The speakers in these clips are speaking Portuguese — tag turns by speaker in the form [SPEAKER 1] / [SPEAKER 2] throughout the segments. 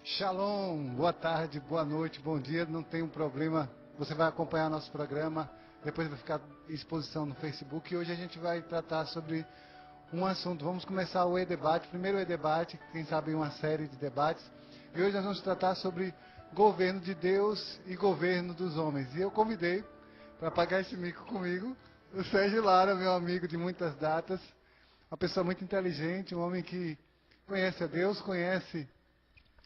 [SPEAKER 1] Shalom, boa tarde, boa noite, bom dia, não tem um problema, você vai acompanhar nosso programa, depois vai ficar em exposição no Facebook e hoje a gente vai tratar sobre um assunto. Vamos começar o E-Debate, primeiro E-Debate, quem sabe uma série de debates, e hoje nós vamos tratar sobre governo de Deus e governo dos homens. E eu convidei para pagar esse mico comigo o Sérgio Lara, meu amigo de muitas datas, uma pessoa muito inteligente, um homem que conhece a Deus, conhece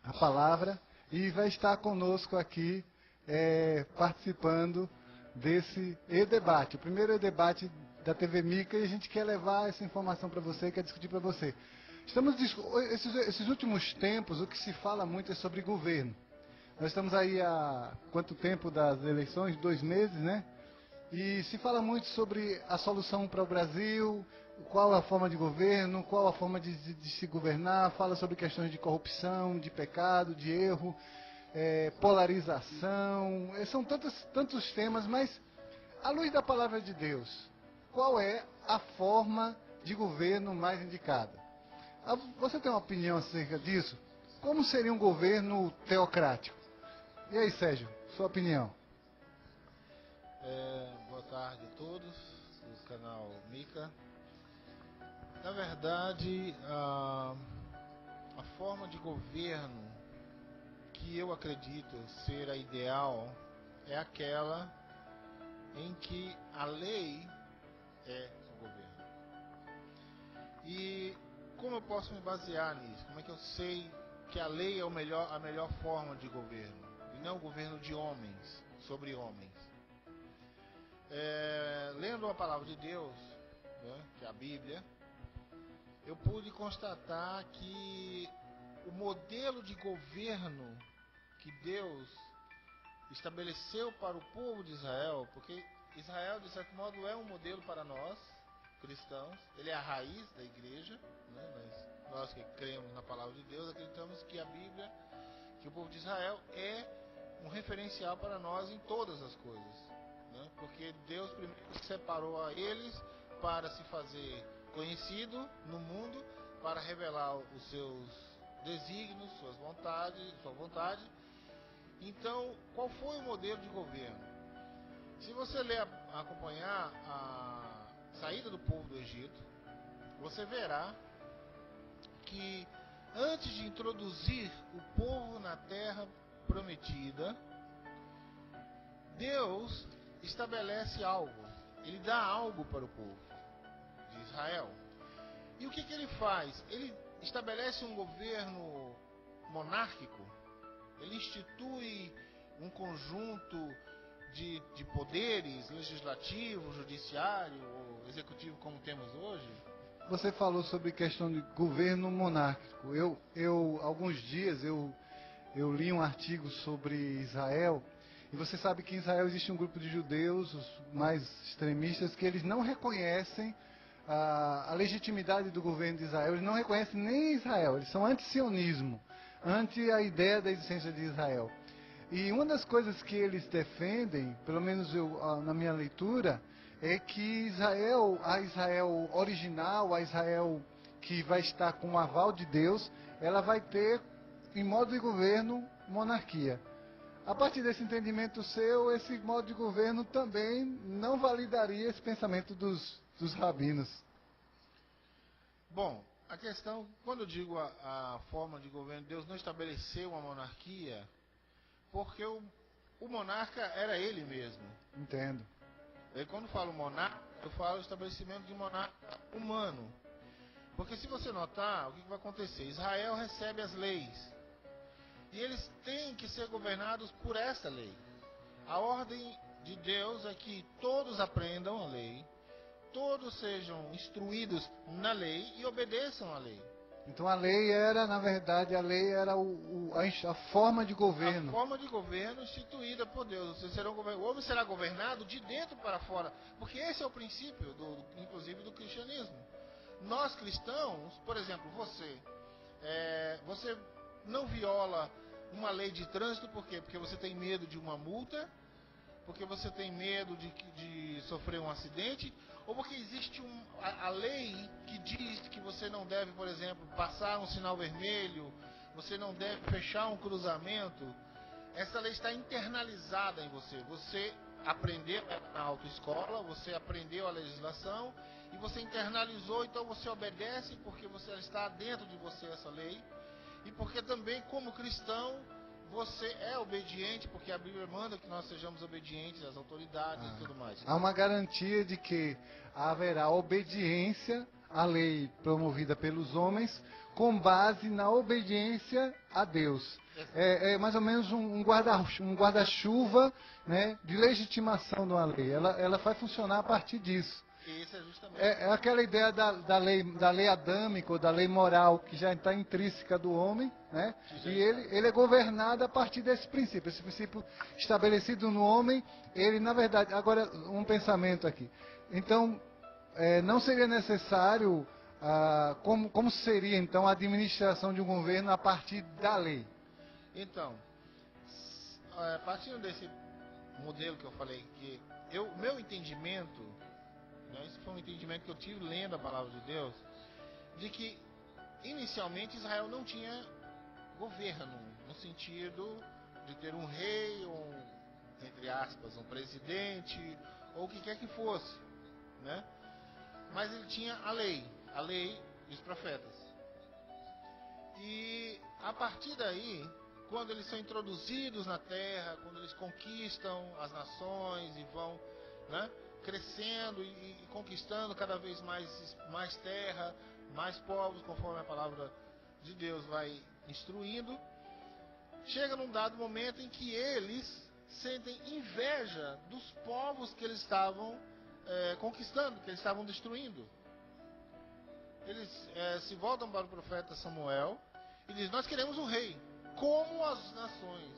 [SPEAKER 1] a palavra e vai estar conosco aqui participando desse E-Debate, o primeiro E-Debate da TV Mica, e a gente quer levar essa informação para você, quer discutir para você. Esses últimos tempos, o que se fala muito é sobre governo. Nós estamos aí há quanto tempo das eleições? 2 meses, né? E se fala muito sobre a solução para o Brasil, qual a forma de governo, qual a forma de se governar, fala sobre questões de corrupção, de pecado, de erro, polarização, são tantos temas, mas à luz da palavra de Deus, qual é a forma de governo mais indicada? Você tem uma opinião acerca disso? Como seria um governo teocrático? E aí, Sérgio, sua opinião?
[SPEAKER 2] Boa tarde a todos do canal Mica. Na verdade, a forma de governo que eu acredito ser a ideal é aquela em que a lei é o governo. E como eu posso me basear nisso? Como é que eu sei que a lei é a melhor forma de governo? E não o governo de homens, sobre homens. Lendo a palavra de Deus, né, que é a Bíblia, eu pude constatar que o modelo de governo que Deus estabeleceu para o povo de Israel, porque Israel, de certo modo, é um modelo para nós, cristãos, ele é a raiz da igreja, né? Nós que cremos na palavra de Deus, acreditamos que a Bíblia, que o povo de Israel é um referencial para nós em todas as coisas, né? Porque Deus primeiro separou a eles para se fazer conhecido no mundo, para revelar os seus desígnios, sua vontade. Então, qual foi o modelo de governo? Se você acompanhar a saída do povo do Egito, você verá que antes de introduzir o povo na terra prometida, Deus estabelece algo, ele dá algo para o povo de Israel. E o que ele faz? Ele estabelece um governo monárquico, ele institui um conjunto de poderes, legislativo, judiciário, ou executivo, como temos hoje.
[SPEAKER 1] Você falou sobre questão de governo monárquico. Alguns dias eu li um artigo sobre Israel, e você sabe que em Israel existe um grupo de judeus, os mais extremistas, que eles não reconhecem a legitimidade do governo de Israel, eles não reconhecem nem Israel, eles são anti-sionismo, anti a ideia da existência de Israel. E uma das coisas que eles defendem, pelo menos na minha leitura, é que a Israel original, a Israel que vai estar com o aval de Deus, ela vai ter, em modo de governo, monarquia. A partir desse entendimento seu, esse modo de governo também não validaria esse pensamento dos rabinos.
[SPEAKER 2] Bom, a questão, quando eu digo a forma de governo, Deus não estabeleceu uma monarquia, porque o monarca era ele mesmo.
[SPEAKER 1] Entendo.
[SPEAKER 2] E quando falo monarca, eu falo estabelecimento de monarca humano. Porque se você notar, o que vai acontecer? Israel recebe as leis. E eles têm que ser governados por essa lei. A ordem de Deus é que todos aprendam a lei, todos sejam instruídos na lei e obedeçam à lei.
[SPEAKER 1] Então a lei era, na verdade, a forma de governo.
[SPEAKER 2] A forma de governo instituída por Deus. O homem será governado de dentro para fora. Porque esse é o princípio, inclusive, do cristianismo. Nós cristãos, por exemplo, você não viola uma lei de trânsito, por quê? Porque você tem medo de uma multa, porque você tem medo de sofrer um acidente, ou porque existe a lei que diz que você não deve, por exemplo, passar um sinal vermelho, você não deve fechar um cruzamento. Essa lei está internalizada em você. Você aprendeu na autoescola, você aprendeu a legislação e você internalizou, então você obedece porque você está dentro de você essa lei e porque também como cristão você é obediente, porque a Bíblia manda que nós sejamos obedientes às autoridades e tudo mais.
[SPEAKER 1] Há uma garantia de que haverá obediência à lei promovida pelos homens com base na obediência a Deus. É mais ou menos um guarda-chuva, né, de legitimação de uma lei. Ela vai funcionar a partir disso.
[SPEAKER 2] Isso é justamente.
[SPEAKER 1] É aquela ideia da lei adâmica, ou da lei moral, que já está intrínseca do homem, né? E ele é governado a partir desse princípio. Esse princípio estabelecido no homem, ele, na verdade... Agora, um pensamento aqui. Então, não seria necessário... como seria, então, a administração de um governo a partir da lei?
[SPEAKER 2] Então, partindo desse modelo que eu falei, que meu entendimento... Esse foi um entendimento que eu tive lendo a palavra de Deus, de que inicialmente Israel não tinha governo, no sentido de ter um rei, ou entre aspas, um presidente, ou o que quer que fosse, né? Mas ele tinha a lei e os profetas. E a partir daí, quando eles são introduzidos na terra, quando eles conquistam as nações e vão, né, crescendo e conquistando cada vez mais terra, mais povos, conforme a palavra de Deus vai instruindo, chega num dado momento em que eles sentem inveja dos povos que eles estavam conquistando, que eles estavam destruindo. Eles se voltam para o profeta Samuel e dizem: nós queremos um rei, como as nações.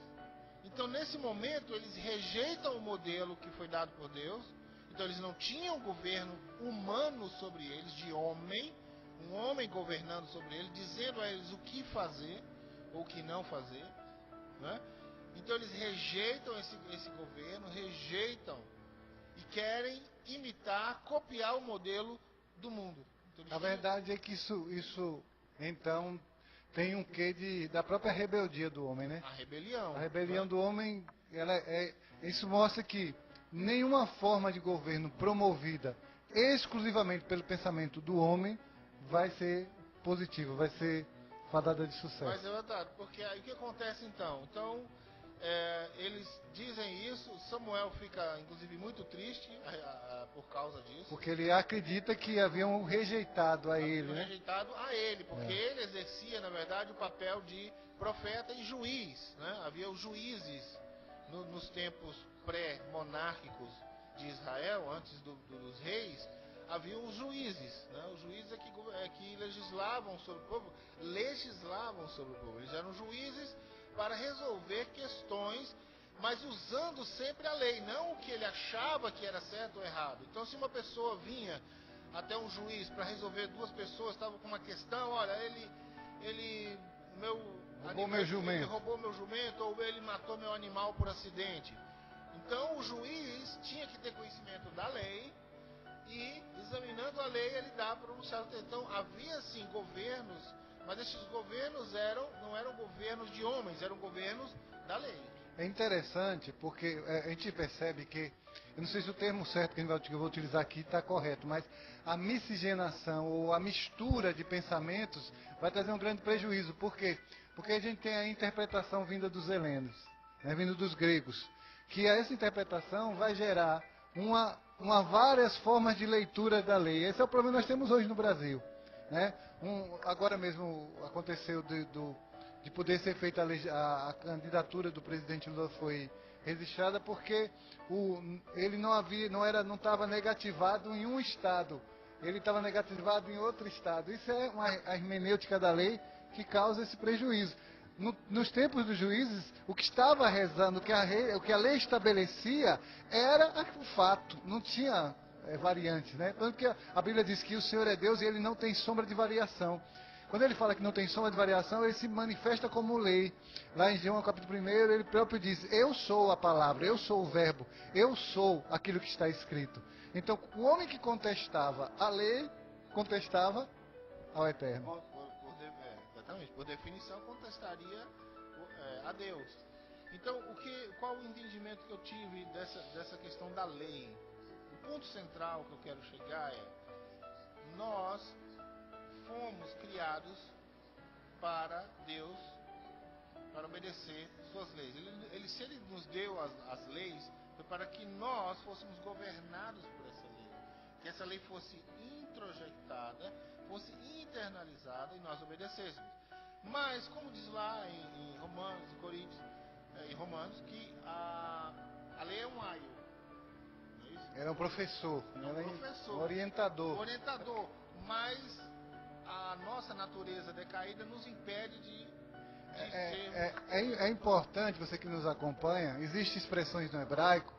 [SPEAKER 2] Então, nesse momento, eles rejeitam o modelo que foi dado por Deus. Então eles não tinham governo humano sobre eles, de homem, um homem governando sobre eles, dizendo a eles o que fazer ou o que não fazer, né? Então eles rejeitam esse governo, rejeitam e querem imitar, copiar o modelo do mundo. Então,
[SPEAKER 1] a verdade é que isso então tem um quê da própria rebeldia do homem, né?
[SPEAKER 2] A rebelião.
[SPEAKER 1] A rebelião do homem, isso mostra que nenhuma forma de governo promovida exclusivamente pelo pensamento do homem vai ser positiva, vai ser fadada de sucesso.
[SPEAKER 2] Mas é verdade, porque aí o que acontece então? Então, eles dizem isso, Samuel fica inclusive muito triste por causa disso.
[SPEAKER 1] Porque ele acredita que haviam rejeitado a ele, né?
[SPEAKER 2] Rejeitado a ele, porque ele exercia, na verdade, o papel de profeta e juiz, né? Havia os juízes nos tempos pré-monárquicos de Israel, antes dos reis, havia os juízes, né? Os juízes que legislavam sobre o povo, eles eram juízes para resolver questões, mas usando sempre a lei, não o que ele achava que era certo ou errado. Então, se uma pessoa vinha até um juiz para resolver, duas pessoas estavam com uma questão, olha, ele roubou meu jumento, ou ele matou meu animal por acidente. Então o juiz tinha que ter conhecimento da lei e, examinando a lei, ele dá para um certo. Então havia sim governos, mas esses governos não eram governos de homens, eram governos da lei.
[SPEAKER 1] É interessante porque a gente percebe que, eu não sei se o termo certo que eu vou utilizar aqui está correto, mas a miscigenação ou a mistura de pensamentos vai trazer um grande prejuízo. Por quê? Porque a gente tem a interpretação vinda dos helenos, né, vindo dos gregos, que essa interpretação vai gerar várias formas de leitura da lei. Esse é o problema que nós temos hoje no Brasil, né? Agora mesmo aconteceu de poder ser feita a candidatura do presidente Lula foi registrada porque ele não estava negativado em um estado, ele estava negativado em outro estado. Isso é a hermenêutica da lei que causa esse prejuízo. Nos tempos dos juízes, o que estava rezando, o que a lei estabelecia, era o fato, não tinha variantes, né? Tanto que a Bíblia diz que o Senhor é Deus e ele não tem sombra de variação. Quando ele fala que não tem sombra de variação, ele se manifesta como lei. Lá em João capítulo 1, ele próprio diz: eu sou a palavra, eu sou o verbo, eu sou aquilo que está escrito. Então, o homem que contestava a lei, contestava ao Eterno.
[SPEAKER 2] Exatamente. Por definição, contestaria a Deus. Então, qual o entendimento que eu tive dessa questão da lei? O ponto central que eu quero chegar é: nós fomos criados para Deus, para obedecer suas leis. Se Ele nos deu as leis, foi para que nós fôssemos governados por essa lei. Que essa lei fosse introjetada, fosse internalizada e nós obedecêssemos. Mas, como diz lá em Romanos, em Coríntios, em Romanos, que a lei é um aio. Não é isso?
[SPEAKER 1] Era um professor,
[SPEAKER 2] Um
[SPEAKER 1] orientador.
[SPEAKER 2] Orientador. Mas a nossa natureza decaída nos impede de sermos...
[SPEAKER 1] É importante, você que nos acompanha, existem expressões no hebraico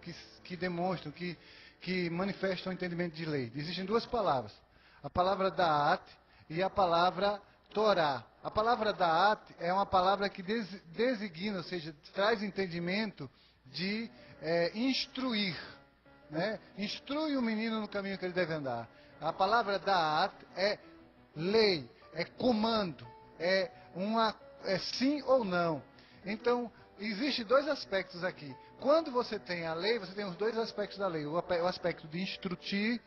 [SPEAKER 1] que demonstram, que manifestam o entendimento de lei. Existem duas palavras. A palavra Da'at e a palavra Torá. A palavra Da'at é uma palavra que designa, ou seja, traz entendimento de instruir. Né? Instrui o menino no caminho que ele deve andar. A palavra Da'at é lei, é comando, é sim ou não. Então, existem dois aspectos aqui. Quando você tem a lei, você tem os dois aspectos da lei. O aspecto de instruir,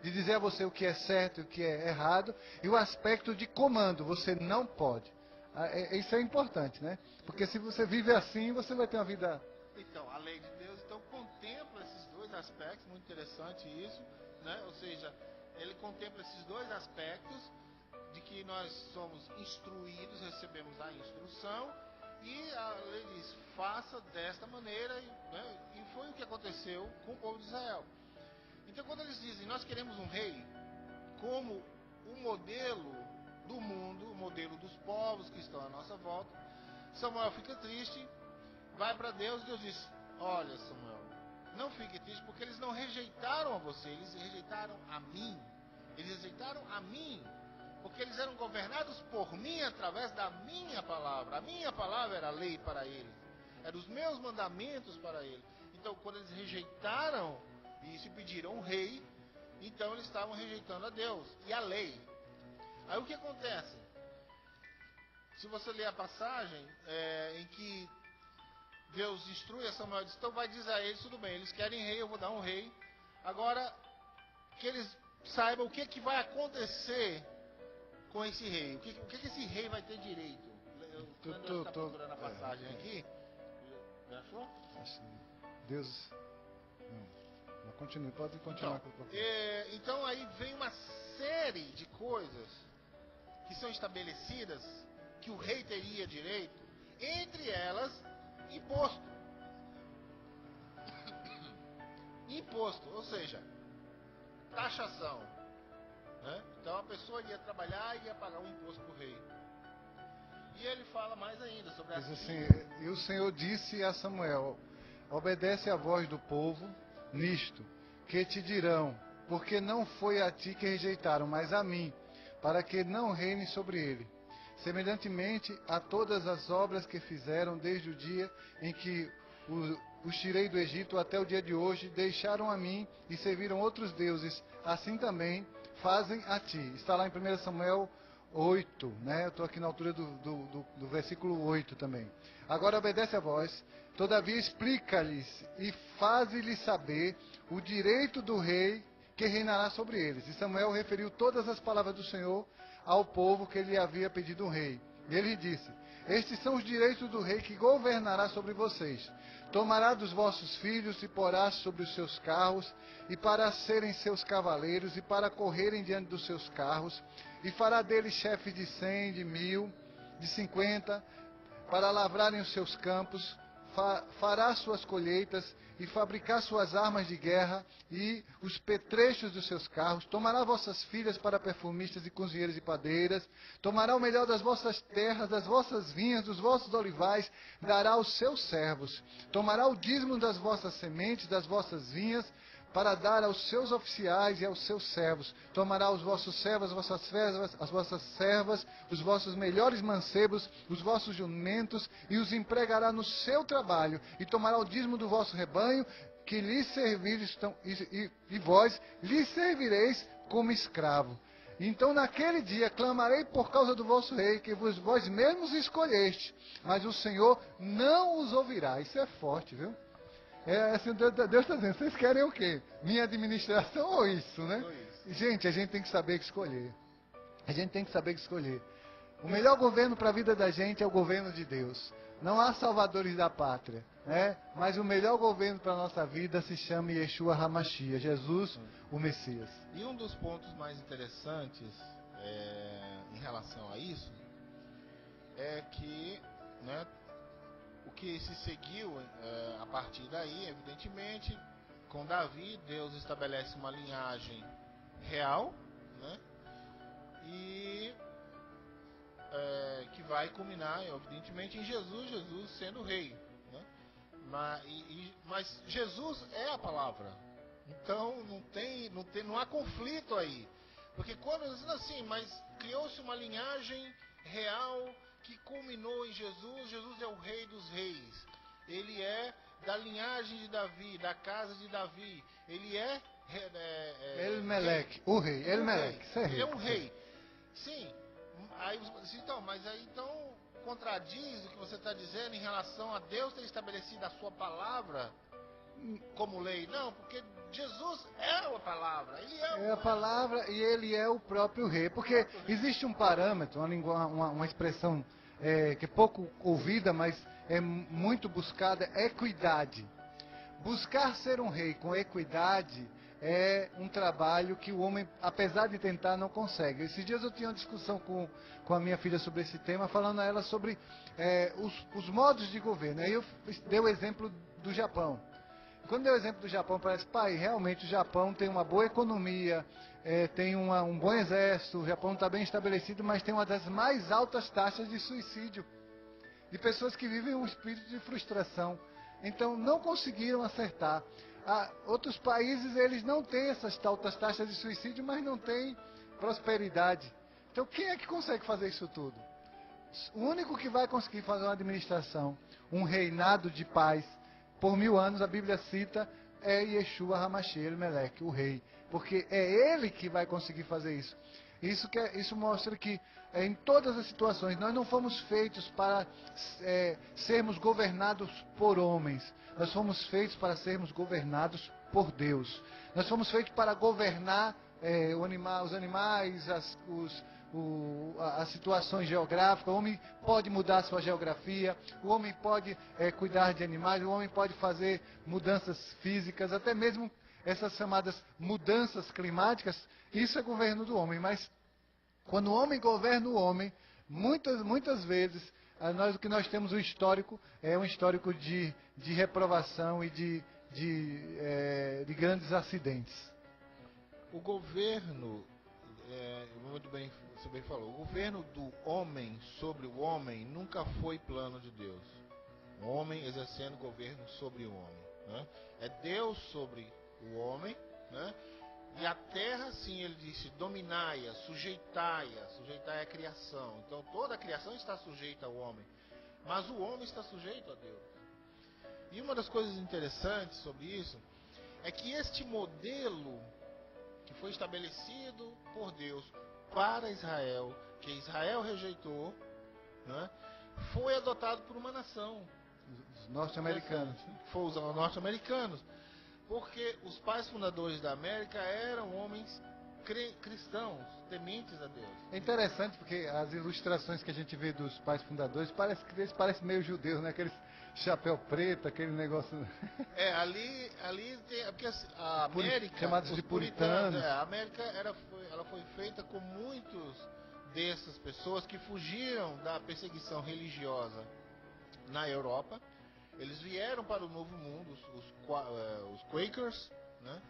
[SPEAKER 1] de dizer a você o que é certo e o que é errado. E o aspecto de comando, você não pode. Isso é importante, né? Porque se você vive assim, você vai ter uma vida...
[SPEAKER 2] Então, a lei de Deus contempla esses dois aspectos, muito interessante isso, né? Ou seja, ele contempla esses dois aspectos de que nós somos instruídos, recebemos a instrução, e a lei diz, faça desta maneira, né? E foi o que aconteceu com o povo de Israel. Então, quando eles dizem, nós queremos um rei como o modelo do mundo, o modelo dos povos que estão à nossa volta, Samuel fica triste, vai para Deus, Deus diz, olha Samuel, não fique triste, porque eles não rejeitaram a você, eles rejeitaram a mim. Eles rejeitaram a mim, porque eles eram governados por mim através da minha palavra. A minha palavra era a lei para eles, eram os meus mandamentos para eles. Então, quando eles rejeitaram e se pediram um rei, então eles estavam rejeitando a Deus e a lei. Aí o que acontece? Se você ler a passagem em que Deus instrui a Samuel, diz, então vai dizer a eles, tudo bem, eles querem rei, eu vou dar um rei. Agora, que eles saibam o que vai acontecer com esse rei. O que esse rei vai ter direito. O André está procurando a passagem aqui. Já achou?
[SPEAKER 1] Deus... Não, continue, pode continuar.
[SPEAKER 2] Então aí vem uma série de coisas que são estabelecidas que o rei teria direito, entre elas imposto. Imposto, ou seja, taxação. Né? Então a pessoa ia trabalhar e ia pagar um imposto para o rei. E ele fala mais ainda sobre a...
[SPEAKER 1] E o Senhor disse a Samuel, obedece à voz do povo nisto, que te dirão, porque não foi a ti que rejeitaram, mas a mim, para que não reine sobre ele. Semelhantemente a todas as obras que fizeram desde o dia em que os tirei do Egito até o dia de hoje, deixaram a mim e serviram outros deuses, assim também fazem a ti. Está lá em 1 Samuel 8, né? Eu estou aqui na altura do versículo 8 também. Agora obedece a voz, todavia explica-lhes e faze-lhes saber o direito do rei que reinará sobre eles. E Samuel referiu todas as palavras do Senhor ao povo que ele havia pedido um rei. E ele disse, estes são os direitos do rei que governará sobre vocês. Tomará dos vossos filhos e porá sobre os seus carros, e para serem seus cavaleiros, e para correrem diante dos seus carros, e fará deles chefes de 100, de 1000, de 50, para lavrarem os seus campos, fará suas colheitas, e fabricar suas armas de guerra, e os petrechos dos seus carros, tomará vossas filhas para perfumistas e cozinheiras e padeiras, tomará o melhor das vossas terras, das vossas vinhas, dos vossos olivais, dará aos seus servos, tomará o dízimo das vossas sementes, das vossas vinhas, para dar aos seus oficiais e aos seus servos, tomará os vossos servos, as vossas servas, os vossos melhores mancebos, os vossos jumentos, e os empregará no seu trabalho, e tomará o dízimo do vosso rebanho, que lhes servires, e vós lhes servireis como escravo. Então naquele dia clamarei por causa do vosso rei, que vós mesmos escolheste, mas o Senhor não os ouvirá. Isso é forte, viu? É assim, Deus está dizendo, vocês querem o quê? Minha administração ou isso, né? Gente, a gente tem que saber escolher. A gente tem que saber escolher. O melhor governo para a vida da gente é o governo de Deus. Não há salvadores da pátria, né? Mas o melhor governo para a nossa vida se chama Yeshua HaMashiach, Jesus, o Messias.
[SPEAKER 2] E um dos pontos mais interessantes em relação a isso é que, né, o que se seguiu a partir daí, evidentemente, com Davi, Deus estabelece uma linhagem real, né, e que vai culminar, evidentemente, em Jesus sendo rei, né? Mas Jesus é a palavra, então não há conflito aí, porque quando dizem assim, mas criou-se uma linhagem real que culminou em Jesus. Jesus é o rei dos reis, ele é da linhagem de Davi, da casa de Davi, ele é
[SPEAKER 1] Elimelec, o rei, Elimelec,
[SPEAKER 2] ele é um rei, sim. Aí você diz, então, mas aí então contradiz o que você está dizendo em relação a Deus ter estabelecido a sua palavra como lei. Não, porque Jesus é a palavra, ele
[SPEAKER 1] é a palavra e ele é o próprio rei. Porque existe um parâmetro, uma expressão que é pouco ouvida, mas é muito buscada, equidade. Buscar ser um rei com equidade é um trabalho que o homem, apesar de tentar, não consegue. Esses dias eu tinha uma discussão com a minha filha sobre esse tema, falando a ela sobre os modos de governo. Aí eu dei o exemplo do Japão. Quando dei o exemplo do Japão, parece, pai, realmente o Japão tem uma boa economia, tem um bom exército, o Japão está bem estabelecido, mas tem uma das mais altas taxas de suicídio, de pessoas que vivem um espírito de frustração. Então não conseguiram acertar. Outros países, eles não têm essas altas taxas de suicídio, mas não têm prosperidade. Então quem é que consegue fazer isso tudo? O único que vai conseguir fazer uma administração, um reinado de paz, por 1000 anos, a Bíblia cita, é Yeshua HaMashiach, Elimelec, o rei. Porque é ele que vai conseguir fazer isso. Isso mostra que em todas as situações, nós não fomos feitos para sermos governados por homens. Nós fomos feitos para sermos governados por Deus. Nós fomos feitos para governar os animais, as situações geográficas. O homem pode mudar a sua geografia, o homem pode cuidar de animais, o homem pode fazer mudanças físicas, até mesmo essas chamadas mudanças climáticas. Isso é governo do homem, mas quando o homem governa o homem, muitas vezes o que nós temos um histórico é um histórico de reprovação e de grandes acidentes.
[SPEAKER 2] O governo, muito bem, você bem falou, o governo do homem sobre o homem nunca foi plano de Deus. O homem exercendo governo sobre o homem, né? É Deus sobre o homem, né? E a terra, sim, ele disse, dominai-a, sujeitai-a a criação. Então toda a criação está sujeita ao homem, mas o homem está sujeito a Deus. E uma das coisas interessantes sobre isso é que este modelo que foi estabelecido por Deus para Israel, que Israel rejeitou, né, foi adotado por uma nação.
[SPEAKER 1] Os norte-americanos.
[SPEAKER 2] Foi os norte-americanos. Porque os pais fundadores da América eram homens cristãos, tementes a Deus.
[SPEAKER 1] É interessante porque as ilustrações que a gente vê dos pais fundadores, eles parecem meio judeus, né? Aqueles chapéu preto, aquele negócio...
[SPEAKER 2] ali tem... Porque a América...
[SPEAKER 1] Chamados de puritanos.
[SPEAKER 2] A América ela foi feita com muitos dessas pessoas que fugiram da perseguição religiosa na Europa. Eles vieram para o Novo Mundo, os Quakers, né?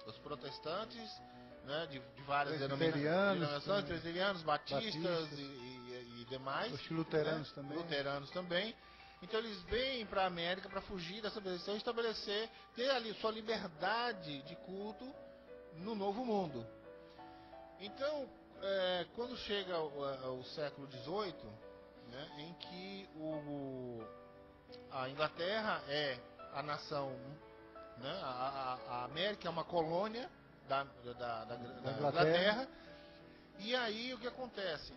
[SPEAKER 2] Os protestantes, né? de várias denominações, presbiterianos, batistas e demais.
[SPEAKER 1] Os luteranos, né?
[SPEAKER 2] Luteranos também. Então eles vêm para a América para fugir dessa perseguição e estabelecer, ter ali sua liberdade de culto no Novo Mundo. Então, quando chega ao século XVIII, né, em que a Inglaterra é a nação, né, a América é uma colônia da Inglaterra. E aí o que acontece?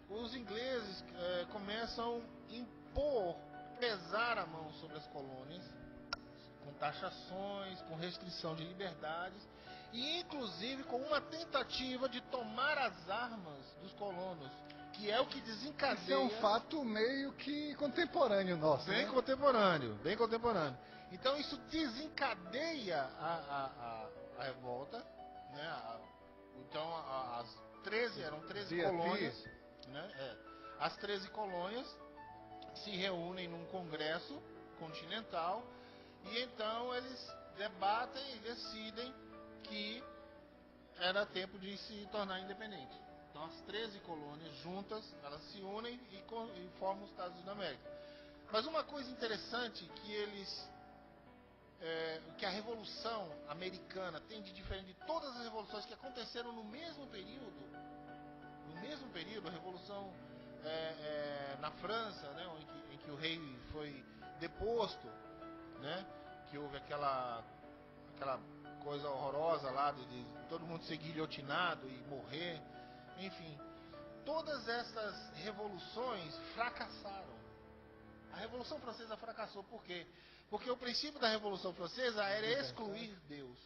[SPEAKER 2] Os ingleses começam a impor, pesar a mão sobre as colônias, com taxações, com restrição de liberdades, e inclusive com uma tentativa de tomar as armas dos colonos, que é o que desencadeia...
[SPEAKER 1] Isso é um fato meio que contemporâneo nosso.
[SPEAKER 2] Bem contemporâneo, bem contemporâneo. Então isso desencadeia a revolta, né? Então eram 13 colônias, né? As 13 colônias se reúnem num congresso continental e então eles debatem e decidem que era tempo de se tornar independente. Então as 13 colônias juntas, elas se unem e formam os Estados Unidos da América. Mas uma coisa interessante que a Revolução Americana tem de diferente de todas as revoluções que aconteceram no mesmo período, a Revolução na França, né, em que o rei foi deposto, né, que houve aquela coisa horrorosa lá de todo mundo ser guilhotinado e morrer, enfim, todas essas revoluções fracassaram. A Revolução Francesa fracassou por quê? Porque o princípio da Revolução Francesa era excluir Deus.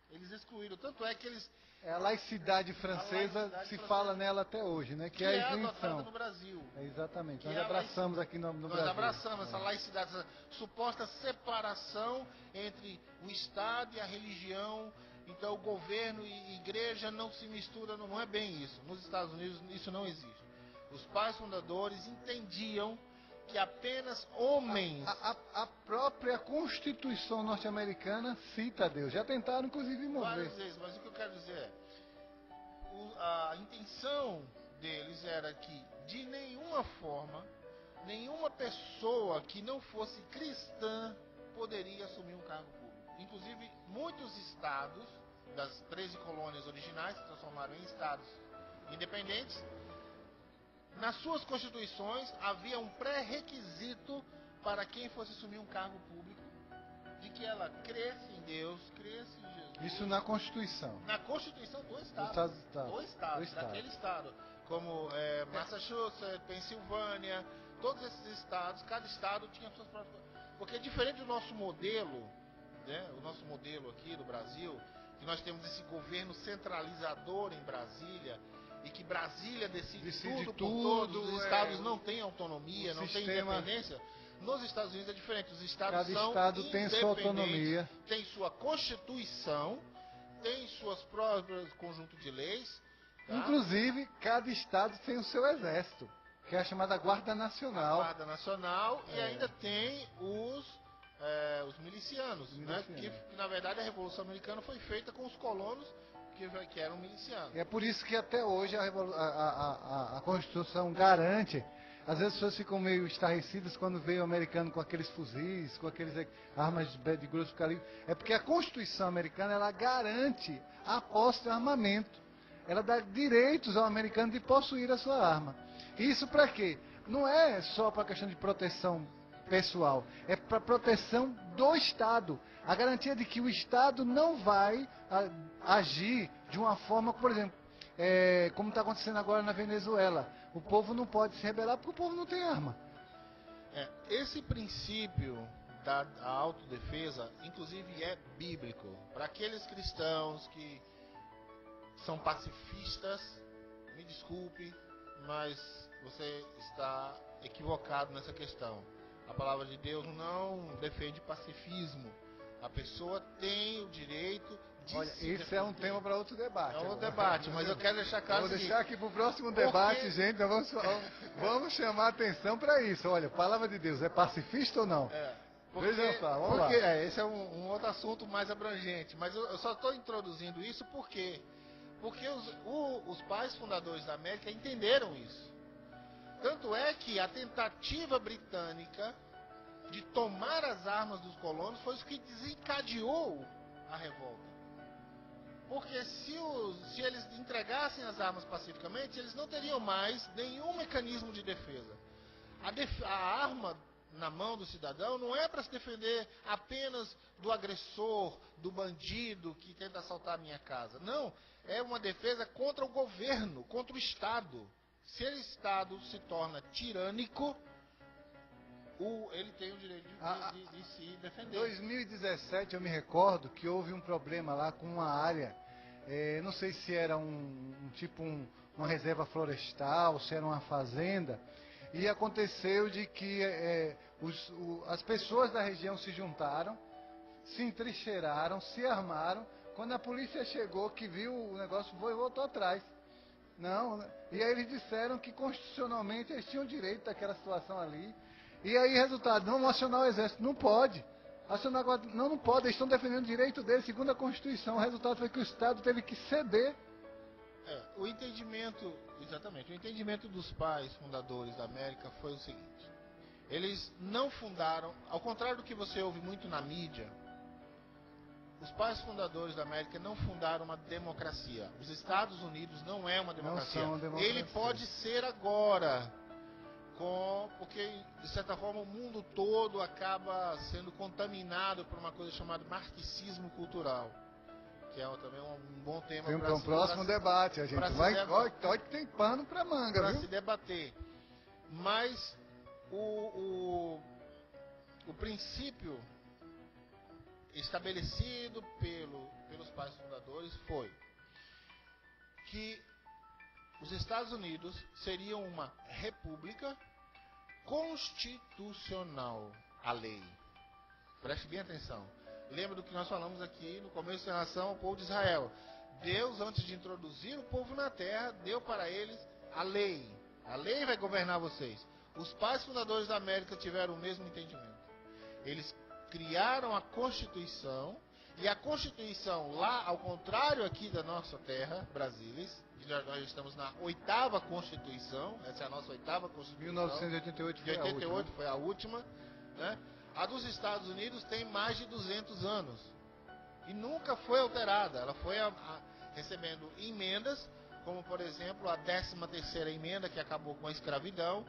[SPEAKER 2] Eles excluíram, tanto é que eles...
[SPEAKER 1] É a laicidade francesa, fala nela até hoje, né? Que é a isenção.
[SPEAKER 2] No Brasil.
[SPEAKER 1] Exatamente. Nós abraçamos aqui no Brasil. Nós
[SPEAKER 2] abraçamos essa laicidade, essa suposta separação entre o Estado e a religião. Então o governo e igreja não se misturam, não é bem isso. Nos Estados Unidos isso não existe. Os pais fundadores entendiam que apenas homens...
[SPEAKER 1] A própria Constituição norte-americana cita Deus. Já tentaram, inclusive, mover.
[SPEAKER 2] Várias vezes, mas o que eu quero dizer é... A intenção deles era que, de nenhuma forma, nenhuma pessoa que não fosse cristã poderia assumir um cargo público. Inclusive, muitos estados das 13 colônias originais se transformaram em estados independentes. Nas suas constituições havia um pré-requisito para quem fosse assumir um cargo público, de que ela cresce em Deus, cresce em Jesus.
[SPEAKER 1] Isso na Constituição.
[SPEAKER 2] Na Constituição do Estado. Daquele Estado. Como Massachusetts, Pensilvânia, todos esses estados, cada estado tinha suas próprias... Porque diferente do nosso modelo, né, o nosso modelo aqui do Brasil, que nós temos esse governo centralizador em Brasília, e que Brasília decide tudo por todos, os estados não têm autonomia, não têm independência. Nos Estados Unidos é diferente, os estados são
[SPEAKER 1] estado tem sua autonomia,
[SPEAKER 2] tem sua constituição, tem suas próprias conjunto de leis. Tá?
[SPEAKER 1] Inclusive, cada estado tem o seu exército, que é a chamada Guarda Nacional.
[SPEAKER 2] A Guarda Nacional e ainda tem os milicianos, né? Que na verdade a Revolução Americana foi feita com os colonos que eram milicianos.
[SPEAKER 1] É por isso que até hoje a Constituição garante. Às vezes as pessoas ficam meio estarrecidas quando vê o americano com aqueles fuzis, com aqueles armas de grosso calibre. É porque a Constituição americana, ela garante a posse de armamento. Ela dá direitos ao americano de possuir a sua arma. Isso para quê? Não é só para questão de proteção pessoal, é para proteção do Estado. A garantia de que o Estado não vai agir de uma forma, por exemplo, como está acontecendo agora na Venezuela. O povo não pode se rebelar porque o povo não tem arma.
[SPEAKER 2] Esse princípio da autodefesa, inclusive, é bíblico. Para aqueles cristãos que são pacifistas, me desculpe, mas você está equivocado nessa questão. A palavra de Deus não defende pacifismo. A pessoa tem o direito de
[SPEAKER 1] isso é um tema para outro debate.
[SPEAKER 2] É um debate, mas eu quero deixar claro.
[SPEAKER 1] Vou deixar aqui para o próximo debate, gente. Vamos chamar a atenção para isso. Olha, a palavra de Deus é pacifista ou não? Veja só, vamos lá.
[SPEAKER 2] Esse é um outro assunto mais abrangente. Mas eu só estou introduzindo isso porque os pais fundadores da América entenderam isso. Tanto é que a tentativa britânica de tomar as armas dos colonos foi isso que desencadeou a revolta. Porque se eles entregassem as armas pacificamente, eles não teriam mais nenhum mecanismo de defesa. A arma na mão do cidadão não é para se defender apenas do agressor, do bandido que tenta assaltar a minha casa. Não, é uma defesa contra o governo, contra o Estado. Se o Estado se torna tirânico, ele tem o direito de se defender.
[SPEAKER 1] Em 2017 eu me recordo que houve um problema lá com uma área, não sei se era uma reserva florestal, se era uma fazenda, e aconteceu de que as pessoas da região se juntaram, se entrincheiraram, se armaram. Quando a polícia chegou, que viu o negócio, voltou atrás. Não, e aí eles disseram que constitucionalmente eles tinham direito daquela situação ali. E aí, resultado, vamos acionar o exército. Não pode. Acionar agora, não pode, eles estão defendendo o direito deles, segundo a Constituição. O resultado foi que o Estado teve que ceder.
[SPEAKER 2] O entendimento, exatamente, o entendimento dos pais fundadores da América foi o seguinte. Eles não fundaram, ao contrário do que você ouve muito na mídia, os pais fundadores da América não fundaram uma democracia. Os Estados Unidos não é uma democracia.
[SPEAKER 1] Não são uma democracia.
[SPEAKER 2] Ele pode ser agora, porque, de certa forma, o mundo todo acaba sendo contaminado por uma coisa chamada marxismo cultural, que é também um bom tema
[SPEAKER 1] para um próximo debate. A gente vai... Olha que tem pano para manga,
[SPEAKER 2] para
[SPEAKER 1] viu?
[SPEAKER 2] se debater. Mas o princípio estabelecido pelos pais fundadores foi que os Estados Unidos seriam uma república constitucional, a lei. Preste bem atenção. Lembra do que nós falamos aqui no começo em relação ao povo de Israel. Deus, antes de introduzir o povo na terra, deu para eles a lei. A lei vai governar vocês. Os pais fundadores da América tiveram o mesmo entendimento. Eles criaram a Constituição, e a Constituição lá, ao contrário aqui da nossa terra, Brasília, nós estamos na 8ª Constituição, essa é a nossa 8ª Constituição.
[SPEAKER 1] 1988 foi
[SPEAKER 2] 88 foi a última, né? A dos Estados Unidos tem mais de 200 anos, e nunca foi alterada, ela foi recebendo emendas, como por exemplo a 13ª emenda, que acabou com a escravidão,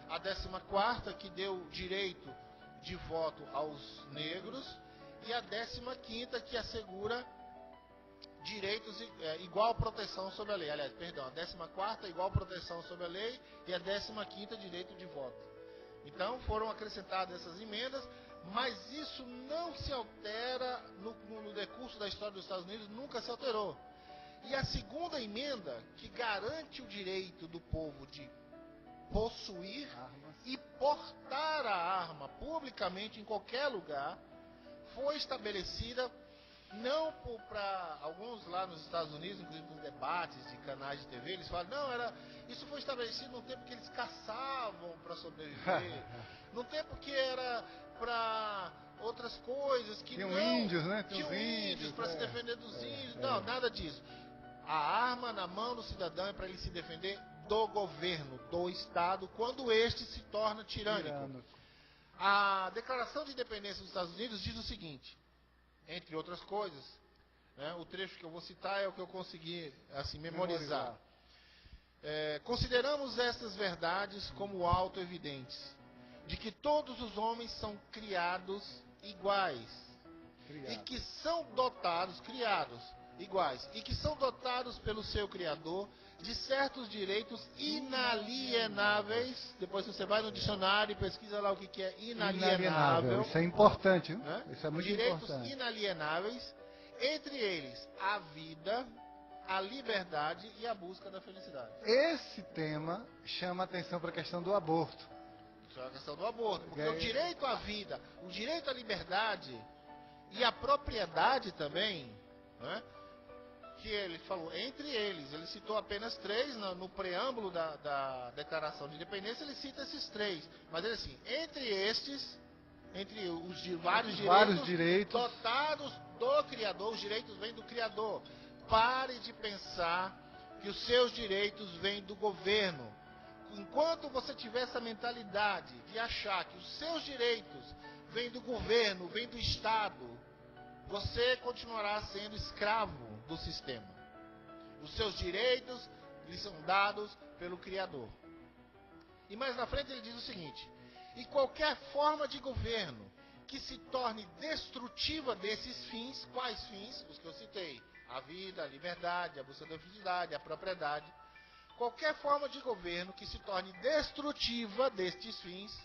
[SPEAKER 2] a 14ª, que deu direito de voto aos negros, e a 15ª, que assegura direitos, igual proteção sobre a lei. Aliás, perdão, a 14ª, igual proteção sobre a lei, e a 15ª, direito de voto. Então, foram acrescentadas essas emendas, mas isso não se altera no decurso da história dos Estados Unidos, nunca se alterou. E a segunda emenda, que garante o direito do povo de possuir e portar a arma publicamente em qualquer lugar, foi estabelecida não para alguns lá nos Estados Unidos, inclusive nos debates de canais de TV, eles falam, isso foi estabelecido no tempo que eles caçavam para sobreviver, no tempo que era para outras coisas, que
[SPEAKER 1] tinham
[SPEAKER 2] não
[SPEAKER 1] índios, né?
[SPEAKER 2] tinham índios para se defender dos índios, não, nada disso. A arma na mão do cidadão é para ele se defender do governo, do Estado, quando este se torna tirânico. A Declaração de Independência dos Estados Unidos diz o seguinte, entre outras coisas, né, o trecho que eu vou citar é o que eu consegui assim, memorizar. Consideramos estas verdades como auto-evidentes, de que todos os homens são criados iguais, e que são dotados, e que são dotados pelo seu Criador de certos direitos inalienáveis. Depois você vai no dicionário e pesquisa lá o que é inalienável.
[SPEAKER 1] Isso é importante, viu?
[SPEAKER 2] Né?
[SPEAKER 1] Isso é muito
[SPEAKER 2] direitos
[SPEAKER 1] importante.
[SPEAKER 2] Inalienáveis, entre eles a vida, a liberdade e a busca da felicidade.
[SPEAKER 1] Esse tema chama atenção para a questão do aborto.
[SPEAKER 2] Isso é a questão do aborto, porque o direito à vida, o direito à liberdade e a propriedade também, né? Que ele falou, entre eles, ele citou apenas 3 no preâmbulo da Declaração de Independência, ele cita esses 3, mas ele assim, entre os vários direitos dotados do Criador, os direitos vêm do Criador. Pare de pensar que os seus direitos vêm do governo. Enquanto você tiver essa mentalidade de achar que os seus direitos vêm do governo, vêm do Estado, você continuará sendo escravo do sistema. Os seus direitos lhe são dados pelo Criador. E mais na frente ele diz o seguinte: E qualquer forma de governo que se torne destrutiva desses fins, quais fins? Os que eu citei: a vida, a liberdade, a busca da felicidade, a propriedade. Qualquer forma de governo que se torne destrutiva destes fins,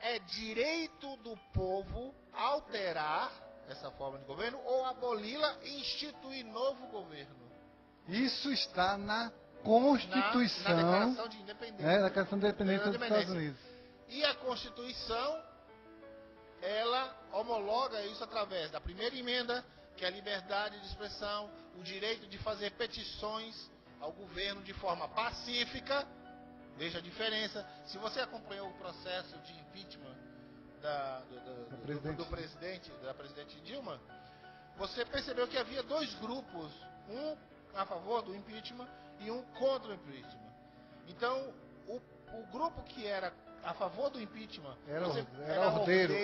[SPEAKER 2] é direito do povo alterar essa forma de governo ou aboli-la e instituir novo governo.
[SPEAKER 1] Isso está na Constituição,
[SPEAKER 2] Na Declaração de Independência.
[SPEAKER 1] Na Declaração de Independência dos Estados Unidos.
[SPEAKER 2] E a Constituição, ela homologa isso através da primeira emenda, que é a liberdade de expressão, o direito de fazer petições ao governo de forma pacífica. Veja a diferença. Se você acompanhou o processo de impeachment da presidente Dilma, você percebeu que havia dois grupos, um a favor do impeachment e um contra o impeachment. Então, o grupo que era a favor do impeachment
[SPEAKER 1] era ordeiro,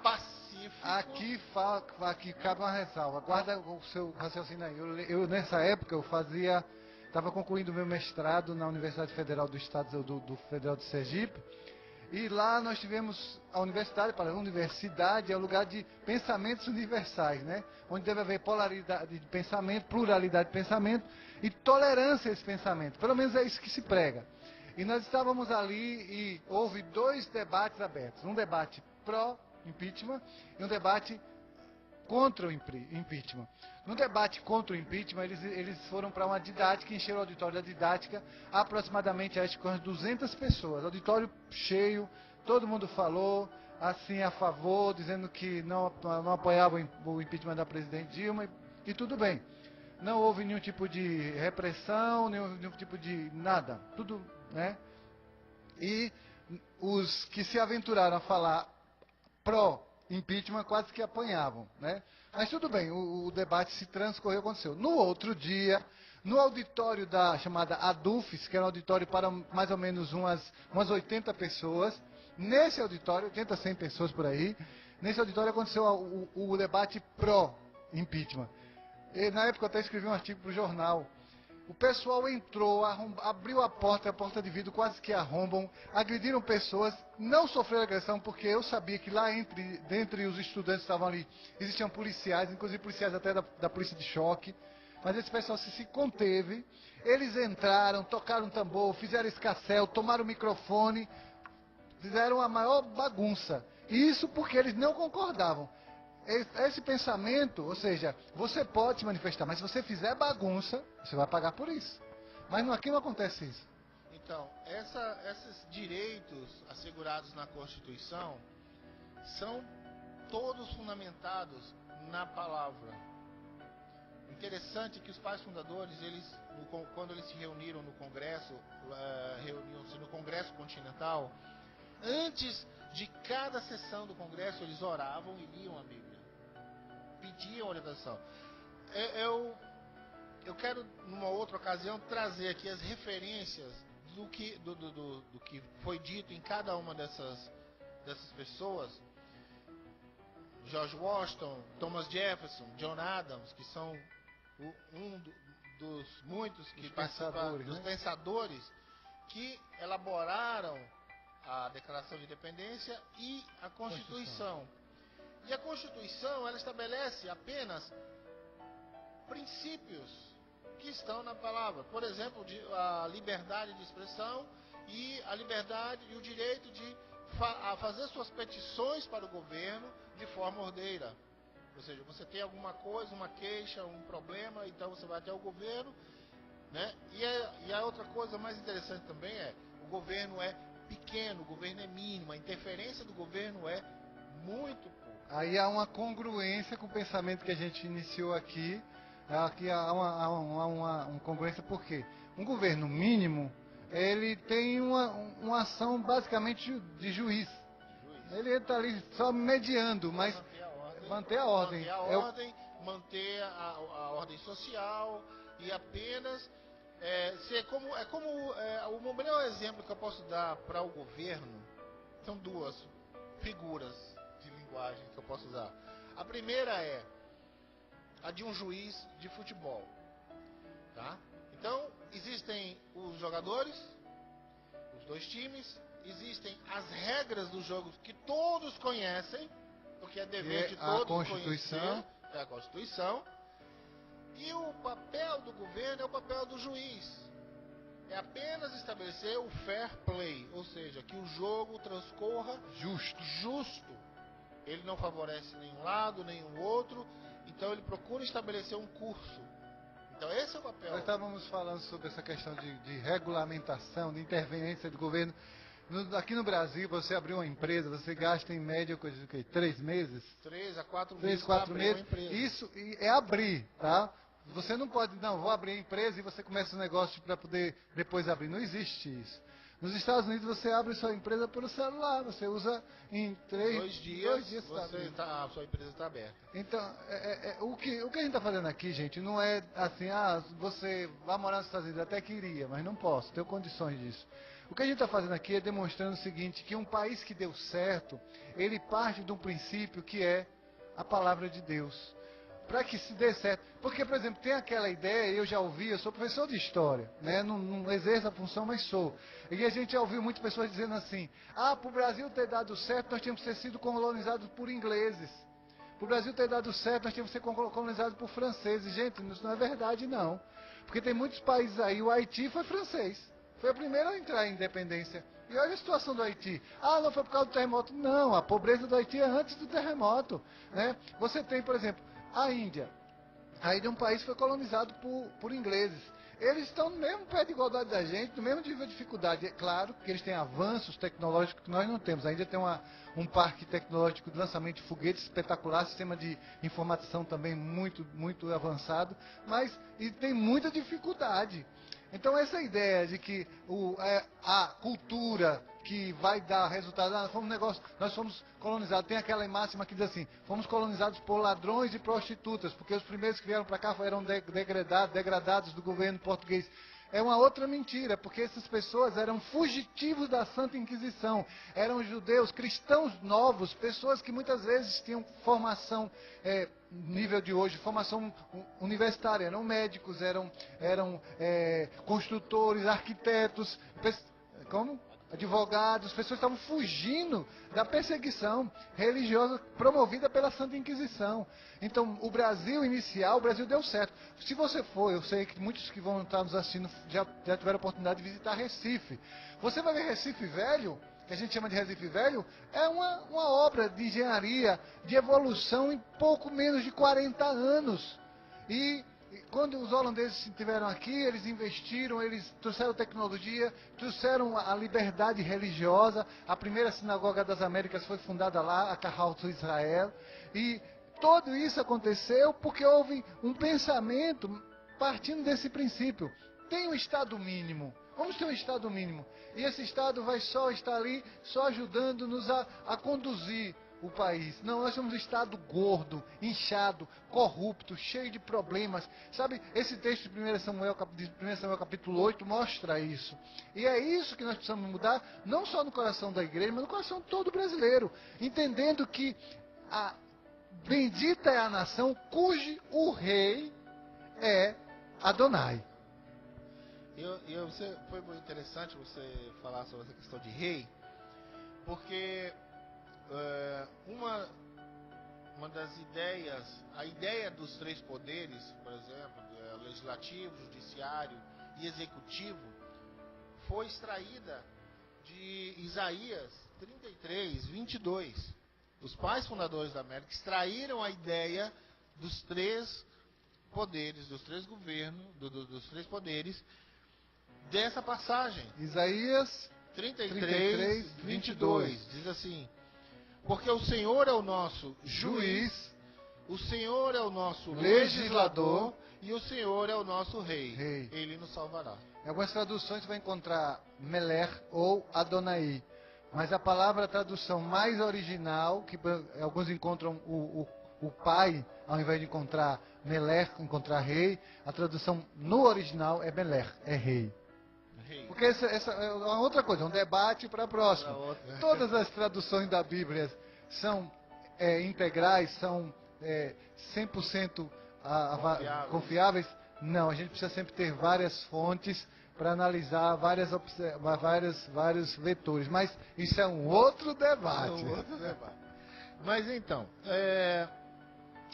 [SPEAKER 2] pacífico.
[SPEAKER 1] Aqui cabe uma ressalva. Guarda o seu raciocínio aí. Eu nessa época estava concluindo meu mestrado na Universidade Federal do Estado do Federal de Sergipe. E lá nós tivemos a universidade é um lugar de pensamentos universais, né? Onde deve haver polaridade de pensamento, pluralidade de pensamento e tolerância a esse pensamento. Pelo menos é isso que se prega. E nós estávamos ali e houve dois debates abertos. Um debate pró-impeachment e um debate contra o impeachment. No debate contra o impeachment, eles foram para uma didática, encheram o auditório da didática, aproximadamente, acho que umas 200 pessoas. Auditório cheio, todo mundo falou, assim, a favor, dizendo que não apoiava o impeachment da presidente Dilma, e tudo bem. Não houve nenhum tipo de repressão, nenhum tipo de nada, tudo, né? E os que se aventuraram a falar pró-impeachment quase que apanhavam, né? Mas tudo bem, o debate se transcorreu, aconteceu. No outro dia, no auditório da chamada ADUFES, que era um auditório para mais ou menos umas 80 pessoas, nesse auditório, 80, 100 pessoas por aí, nesse auditório aconteceu o debate pró-impeachment. Na época eu até escrevi um artigo para o jornal. O pessoal entrou, abriu a porta de vidro quase que arrombam, agrediram pessoas, não sofreram agressão porque eu sabia que lá dentre os estudantes que estavam ali, existiam policiais, inclusive policiais até da polícia de choque, mas esse pessoal se conteve, eles entraram, tocaram tambor, fizeram escarcéu, tomaram o microfone, fizeram a maior bagunça. E isso porque eles não concordavam. Esse pensamento, ou seja, você pode se manifestar, mas se você fizer bagunça, você vai pagar por isso. Mas aqui não acontece isso.
[SPEAKER 2] Então, esses direitos assegurados na Constituição são todos fundamentados na palavra. Interessante que os pais fundadores, quando eles se reuniram no Congresso, reuniam-se no Congresso Continental, antes de cada sessão do Congresso, eles oravam e liam a Bíblia. Pediam orientação. Eu quero, numa outra ocasião, trazer aqui as referências do que foi dito em cada uma dessas pessoas. George Washington, Thomas Jefferson, John Adams, que são dos muitos que participaram, dos pensadores que elaboraram a Declaração de Independência e a Constituição. E a Constituição, ela estabelece apenas princípios que estão na palavra. Por exemplo, a liberdade de expressão e a liberdade e o direito de fazer suas petições para o governo de forma ordeira. Ou seja, você tem alguma coisa, uma queixa, um problema, então você vai até o governo, né? E a outra coisa mais interessante também o governo é pequeno, o governo é mínimo, a interferência do governo é muito pouco.
[SPEAKER 1] Aí há uma congruência com o pensamento que a gente iniciou aqui. Aqui há uma congruência porque um governo mínimo, ele tem uma ação basicamente de juiz. Ele está ali só mediando, mas manter a ordem.
[SPEAKER 2] Manter a ordem social e apenas o melhor exemplo que eu posso dar para o governo são duas figuras de linguagem que eu posso usar. A primeira é a de um juiz de futebol, tá? Então existem os jogadores, os dois times, existem as regras do jogo que todos conhecem, porque é dever de
[SPEAKER 1] a
[SPEAKER 2] todos
[SPEAKER 1] Constituição.
[SPEAKER 2] conhecer, é a Constituição. E o papel do governo é o papel do juiz. É apenas estabelecer o fair play, ou seja, que o jogo transcorra justo. Ele não favorece nenhum lado, nenhum outro, então ele procura estabelecer um curso. Então esse é o papel.
[SPEAKER 1] Nós estávamos falando sobre essa questão de regulamentação, de interferência do governo. Aqui no Brasil, você abrir uma empresa, você gasta em média coisa de 3 meses?
[SPEAKER 2] 3 a 4
[SPEAKER 1] 3,
[SPEAKER 2] meses
[SPEAKER 1] 4
[SPEAKER 2] para abrir uma
[SPEAKER 1] meses.
[SPEAKER 2] empresa.
[SPEAKER 1] Isso é abrir, tá? Você não pode, não, vou abrir a empresa e você começa o negócio para poder depois abrir. Não existe isso. Nos Estados Unidos você abre sua empresa pelo celular, você usa em 2 dias
[SPEAKER 2] a sua empresa está aberta.
[SPEAKER 1] Então, o que a gente está fazendo aqui, gente, não é assim, você vai morar nos Estados Unidos, até queria, mas não posso, tenho condições disso. O que a gente está fazendo aqui é demonstrando o seguinte, que um país que deu certo, ele parte de um princípio que é a palavra de Deus. Para que se dê certo. Porque, por exemplo, tem aquela ideia, eu já ouvi, eu sou professor de história, né? Não exerço a função, mas sou. E a gente já ouviu muitas pessoas dizendo assim, para o Brasil ter dado certo, nós tínhamos que ter sido colonizados por ingleses. Para o Brasil ter dado certo, nós tínhamos que ser colonizados por franceses. Gente, isso não é verdade, não. Porque tem muitos países aí, o Haiti foi francês. Foi o primeiro a entrar em independência. E olha a situação do Haiti. Não foi por causa do terremoto. Não, a pobreza do Haiti é antes do terremoto, né? Você tem, por exemplo, a Índia. A Índia é um país que foi colonizado por ingleses. Eles estão no mesmo pé de igualdade da gente, no mesmo nível de dificuldade. É claro que eles têm avanços tecnológicos que nós não temos. A Índia tem um parque tecnológico de lançamento de foguetes espetacular, sistema de informatização também muito, muito avançado, mas e tem muita dificuldade. Então essa ideia de que a cultura que vai dar resultado, nós fomos colonizados, tem aquela máxima que diz assim, fomos colonizados por ladrões e prostitutas, porque os primeiros que vieram para cá eram degradados do governo português. É uma outra mentira, porque essas pessoas eram fugitivos da Santa Inquisição, eram judeus, cristãos novos, pessoas que muitas vezes tinham formação, nível de hoje, formação universitária, eram médicos, eram construtores, arquitetos, advogados, pessoas estavam fugindo da perseguição religiosa promovida pela Santa Inquisição. Então, o Brasil inicial, o Brasil deu certo. Se você for, eu sei que muitos que vão estar nos assistindo já tiveram a oportunidade de visitar Recife. Você vai ver Recife Velho, que a gente chama de Recife Velho, é uma obra de engenharia, de evolução em pouco menos de 40 anos. E quando os holandeses estiveram aqui, eles investiram, eles trouxeram tecnologia, trouxeram a liberdade religiosa. A primeira sinagoga das Américas foi fundada lá, a Kahal de Israel. E tudo isso aconteceu porque houve um pensamento partindo desse princípio. Tem um Estado mínimo. Vamos ter um Estado mínimo. E esse Estado vai só estar ali, só ajudando-nos a conduzir o país. Não, nós somos um Estado gordo, inchado, corrupto, cheio de problemas. Sabe, esse texto de 1 Samuel capítulo 8 mostra isso. E é isso que nós precisamos mudar, não só no coração da igreja, mas no coração todo brasileiro. Entendendo que bendita é a nação cujo o rei é Adonai.
[SPEAKER 2] Foi muito interessante você falar sobre essa questão de rei, porque uma das ideias, a ideia dos 3 poderes, por exemplo, legislativo, judiciário e executivo, foi extraída de Isaías 33, 22. Os pais fundadores da América extraíram a ideia dos 3 poderes, dos 3 governos, dos 3 poderes, dessa passagem.
[SPEAKER 1] Isaías
[SPEAKER 2] 33, 22. Diz assim: porque o Senhor é o nosso juiz, o Senhor é o nosso legislador e o Senhor é o nosso rei. Ele nos salvará.
[SPEAKER 1] Em algumas traduções você vai encontrar Meler ou Adonai. Mas a palavra, a tradução mais original, que alguns encontram o pai, ao invés de encontrar Meler, encontrar rei, a tradução no original é Meler, é rei. Porque essa é uma outra coisa, um debate para a próxima. Todas as traduções da Bíblia são integrais, são 100% confiáveis? Não, a gente precisa sempre ter várias fontes para analisar vários vetores. Mas isso é um outro debate.
[SPEAKER 2] Mas então,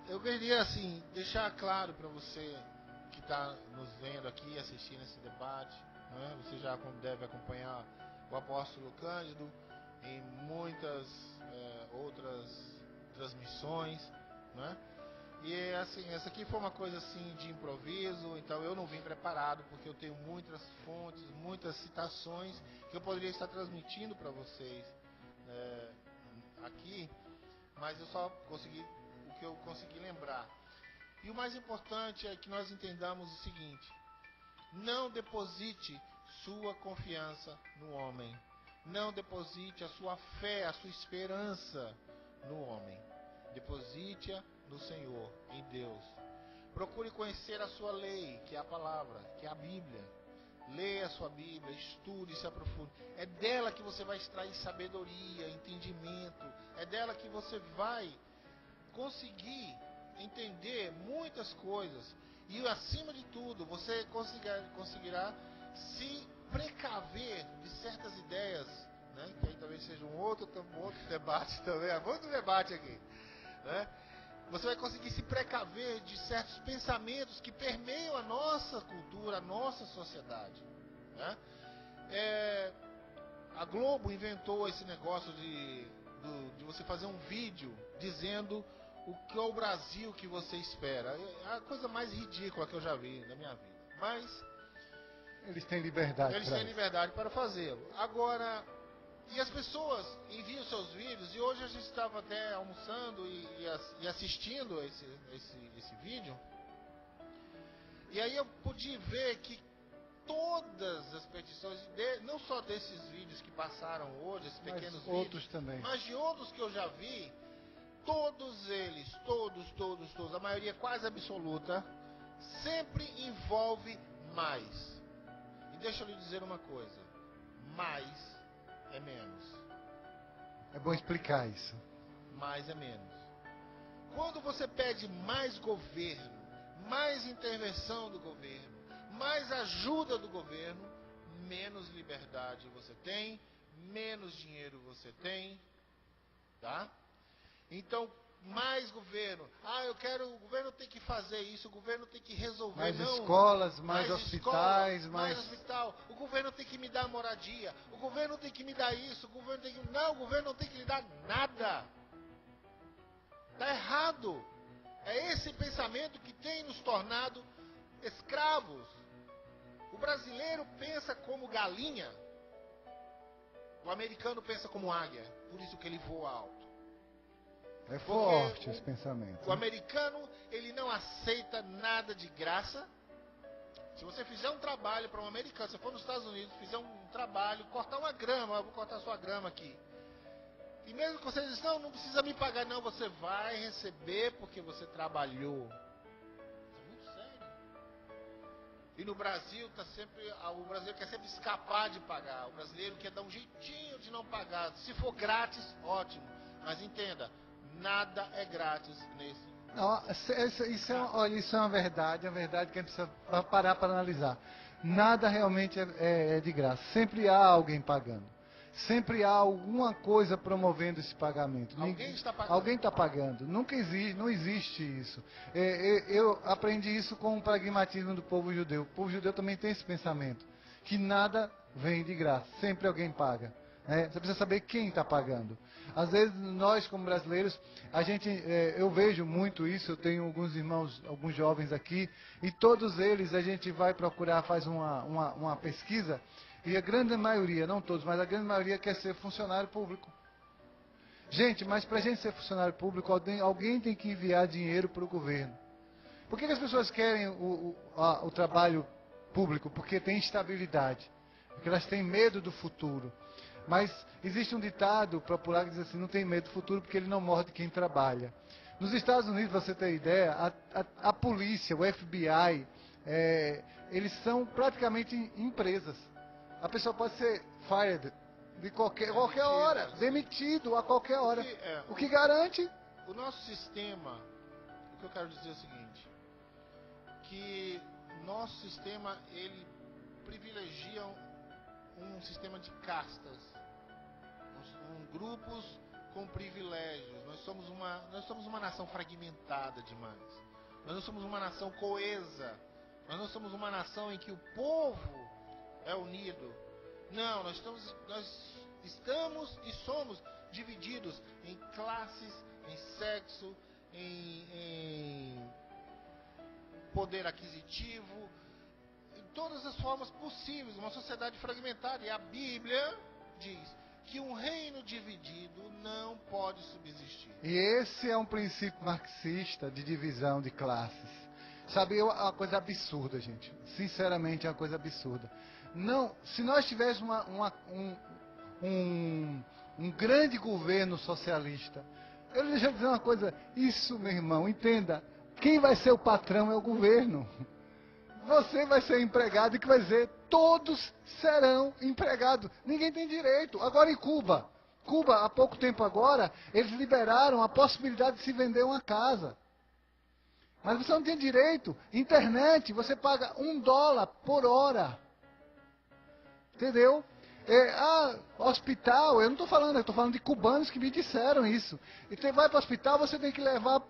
[SPEAKER 2] eu queria assim deixar claro para você que está nos vendo aqui, assistindo esse debate, né? Você já deve acompanhar o apóstolo Cândido em muitas outras transmissões, né? E assim, essa aqui foi uma coisa assim de improviso, então eu não vim preparado porque eu tenho muitas fontes, muitas citações que eu poderia estar transmitindo para vocês aqui, mas eu só consegui o que eu consegui lembrar. E o mais importante é que nós entendamos o seguinte: não deposite sua confiança no homem, não deposite a sua fé, a sua esperança no homem. Deposite-a no Senhor, em Deus. Procure conhecer a sua lei, que é a palavra, que é a Bíblia. Leia a sua Bíblia, estude, se aprofunde. É dela que você vai extrair sabedoria, entendimento. É dela que você vai conseguir entender muitas coisas. E acima de tudo, você conseguirá se precaver de certas ideias, né? Que aí talvez seja um outro debate também. Há muito debate aqui, né? Você vai conseguir se precaver de certos pensamentos que permeiam a nossa cultura, a nossa sociedade, né? A Globo inventou esse negócio de você fazer um vídeo dizendo o que é o Brasil que você espera. É a coisa mais ridícula que eu já vi na minha vida. Mas
[SPEAKER 1] eles têm liberdade.
[SPEAKER 2] Eles têm liberdade para fazê-lo. Agora, e as pessoas enviam seus vídeos, e hoje a gente estava até almoçando e assistindo esse vídeo, e aí eu pude ver que todas as petições, não só desses vídeos que passaram hoje, esses pequenos vídeos,
[SPEAKER 1] outros também,
[SPEAKER 2] mas de outros que eu já vi, todos eles, todos, a maioria quase absoluta, sempre envolve mais. E deixa eu lhe dizer uma coisa: mais é menos.
[SPEAKER 1] É bom explicar isso.
[SPEAKER 2] Mais é menos. Quando você pede mais governo, mais intervenção do governo, mais ajuda do governo, menos liberdade você tem, menos dinheiro você tem, tá? Então, mais governo. Eu quero, o governo tem que fazer isso, o governo tem que resolver.
[SPEAKER 1] Mais
[SPEAKER 2] não,
[SPEAKER 1] escolas, mais hospitais,
[SPEAKER 2] escola, mais hospital. O governo tem que me dar moradia, o governo tem que me dar isso, o governo tem que... Não, o governo não tem que lhe dar nada. Está errado. É esse pensamento que tem nos tornado escravos. O brasileiro pensa como galinha, o americano pensa como águia, por isso que ele voa alto.
[SPEAKER 1] É forte esse pensamento.
[SPEAKER 2] O americano, ele não aceita nada de graça. Se você fizer um trabalho para um americano, se for nos Estados Unidos, fizer um trabalho, cortar uma grama, eu vou cortar sua grama aqui. E mesmo que você diz, não precisa me pagar, não, você vai receber porque você trabalhou. Isso é muito sério. E no Brasil, o brasileiro quer sempre escapar de pagar. O brasileiro quer dar um jeitinho de não pagar. Se for grátis, ótimo. Mas entenda, nada é grátis nesse.
[SPEAKER 1] Não, isso é uma verdade que a gente precisa parar para analisar. Nada realmente é de graça. Sempre há alguém pagando. Sempre há alguma coisa promovendo esse pagamento.
[SPEAKER 2] Alguém está pagando.
[SPEAKER 1] Alguém está pagando. Não existe isso. Eu aprendi isso com o pragmatismo do povo judeu. O povo judeu também tem esse pensamento, que nada vem de graça. Sempre alguém paga. Você precisa saber quem está pagando. Às vezes nós como brasileiros, eu vejo muito isso. Eu tenho alguns irmãos, alguns jovens aqui, e todos eles a gente vai procurar, faz uma pesquisa, e a grande maioria, não todos, mas a grande maioria quer ser funcionário público. Gente, mas para a gente ser funcionário público, alguém tem que enviar dinheiro para o governo. Por que as pessoas querem o trabalho público? Porque tem estabilidade, porque elas têm medo do futuro. Mas existe um ditado popular que diz assim: não tem medo do futuro porque ele não morde quem trabalha. Nos Estados Unidos, você tem ideia, a polícia, o FBI, eles são praticamente empresas. A pessoa pode ser fired de qualquer hora, demitido a qualquer hora. O que garante?
[SPEAKER 2] O nosso sistema, o que eu quero dizer é o seguinte, que nosso sistema, ele privilegiam um sistema de castas, grupos com privilégios. Nós somos uma nação fragmentada demais. Nós não somos uma nação coesa. Nós não somos uma nação em que o povo é unido. Não, nós estamos e somos divididos em classes, em sexo, em poder aquisitivo, em todas as formas possíveis. Uma sociedade fragmentada. E a Bíblia diz que um reino dividido não pode subsistir.
[SPEAKER 1] E esse é um princípio marxista de divisão de classes. Sabe, é uma coisa absurda, gente. Sinceramente, é uma coisa absurda. Não, se nós tivéssemos um grande governo socialista, eu deixa eu dizer uma coisa, isso, meu irmão, entenda, quem vai ser o patrão é o governo. Você vai ser empregado e que vai dizer, todos serão empregados. Ninguém tem direito. Agora em Cuba, há pouco tempo agora, eles liberaram a possibilidade de se vender uma casa. Mas você não tem direito. Internet, você paga $1 por hora. Entendeu? Hospital, eu não estou falando, eu estou falando de cubanos que me disseram isso. E você vai para o hospital, você tem que levar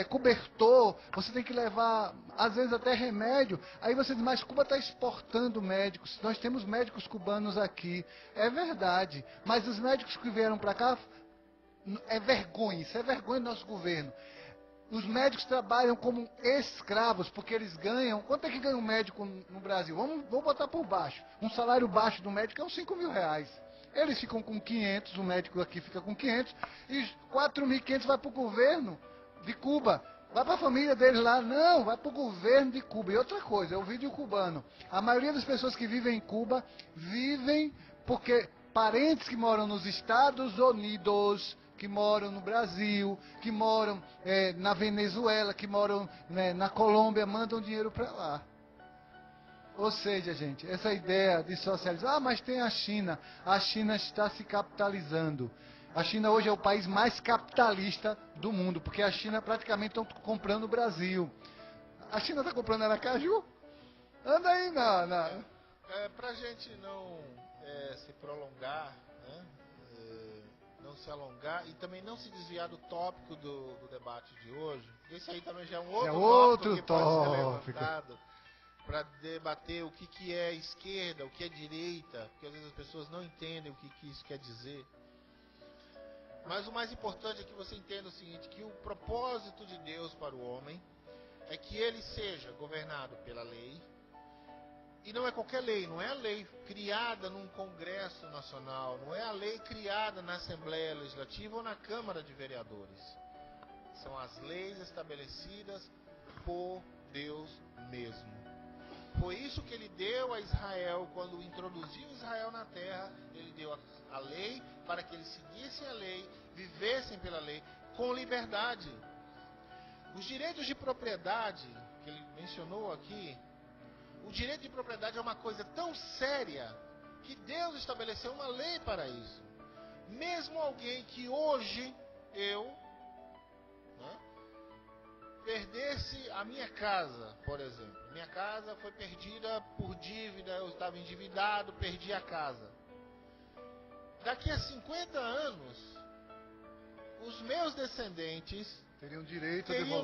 [SPEAKER 1] cobertor, você tem que levar, às vezes até remédio. Aí você diz, mas Cuba está exportando médicos, nós temos médicos cubanos aqui. É verdade, mas os médicos que vieram para cá, é vergonha, isso é vergonha do nosso governo. Os médicos trabalham como escravos, porque eles ganham, quanto é que ganha um médico no Brasil? Vamos botar por baixo, um salário baixo do médico é uns R$5.000. Eles ficam com 500, o médico aqui fica com 500, e 4.500 vai para o governo de Cuba, vai para a família deles lá, não, vai para o governo de Cuba. E outra coisa, é o vídeo cubano. A maioria das pessoas que vivem em Cuba, vivem porque parentes que moram nos Estados Unidos, que moram no Brasil, que moram na Venezuela, que moram na Colômbia, mandam dinheiro para lá. Ou seja, gente, essa ideia de socializar, mas tem a China está se capitalizando. A China hoje é o país mais capitalista do mundo, porque a China praticamente estão comprando o Brasil. A China está comprando Aracaju? Anda aí,
[SPEAKER 2] Para a gente não se prolongar, né? Não se alongar e também não se desviar do tópico do debate de hoje, esse aí também já é um outro tópico que pode ser levantado para debater o que é esquerda, o que é direita, porque às vezes as pessoas não entendem o que isso quer dizer. Mas o mais importante é que você entenda o seguinte, que o propósito de Deus para o homem é que ele seja governado pela lei. E não é qualquer lei, não é a lei criada num Congresso Nacional, não é a lei criada na Assembleia Legislativa ou na Câmara de Vereadores. São as leis estabelecidas por Deus mesmo. Foi isso que ele deu a Israel quando introduziu Israel na terra. Ele deu a lei para que eles seguissem a lei, vivessem pela lei, com liberdade. Os direitos de propriedade, que ele mencionou aqui, o direito de propriedade é uma coisa tão séria que Deus estabeleceu uma lei para isso. Mesmo alguém que hoje, perdesse a minha casa, por exemplo. Minha casa foi perdida por dívida, eu estava endividado, perdi a casa. Daqui a 50 anos, os meus descendentes
[SPEAKER 1] teriam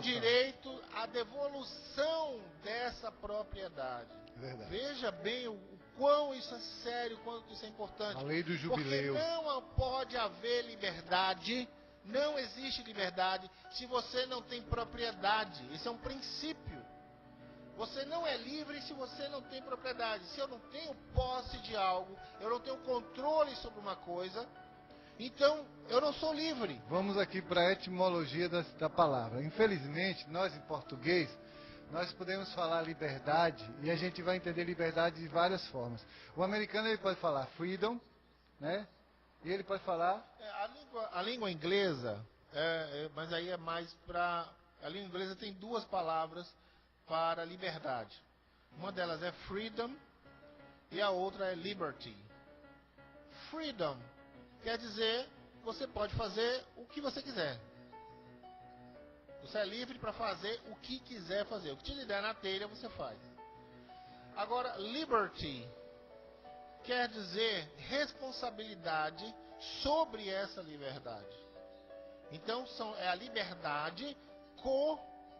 [SPEAKER 1] direito
[SPEAKER 2] à devolução dessa propriedade.
[SPEAKER 1] Verdade.
[SPEAKER 2] Veja bem o quão isso é sério, o quanto isso é importante.
[SPEAKER 1] A lei do jubileu.
[SPEAKER 2] Porque não pode haver liberdade, não existe liberdade se você não tem propriedade. Esse é um princípio. Você não é livre se você não tem propriedade. Se eu não tenho posse de algo, eu não tenho controle sobre uma coisa, então eu não sou livre.
[SPEAKER 1] Vamos aqui para a etimologia da palavra. Infelizmente, nós em português, nós podemos falar liberdade e a gente vai entender liberdade de várias formas. O americano ele pode falar freedom, né? E ele pode falar...
[SPEAKER 2] A língua inglesa, mas aí é mais para... A língua inglesa tem duas palavras para liberdade. Uma delas é freedom e a outra é liberty. Freedom quer dizer que você pode fazer o que você quiser. Você é livre para fazer o que quiser fazer. O que te der na telha, você faz. Agora, liberty quer dizer responsabilidade sobre essa liberdade. Então, é a liberdade com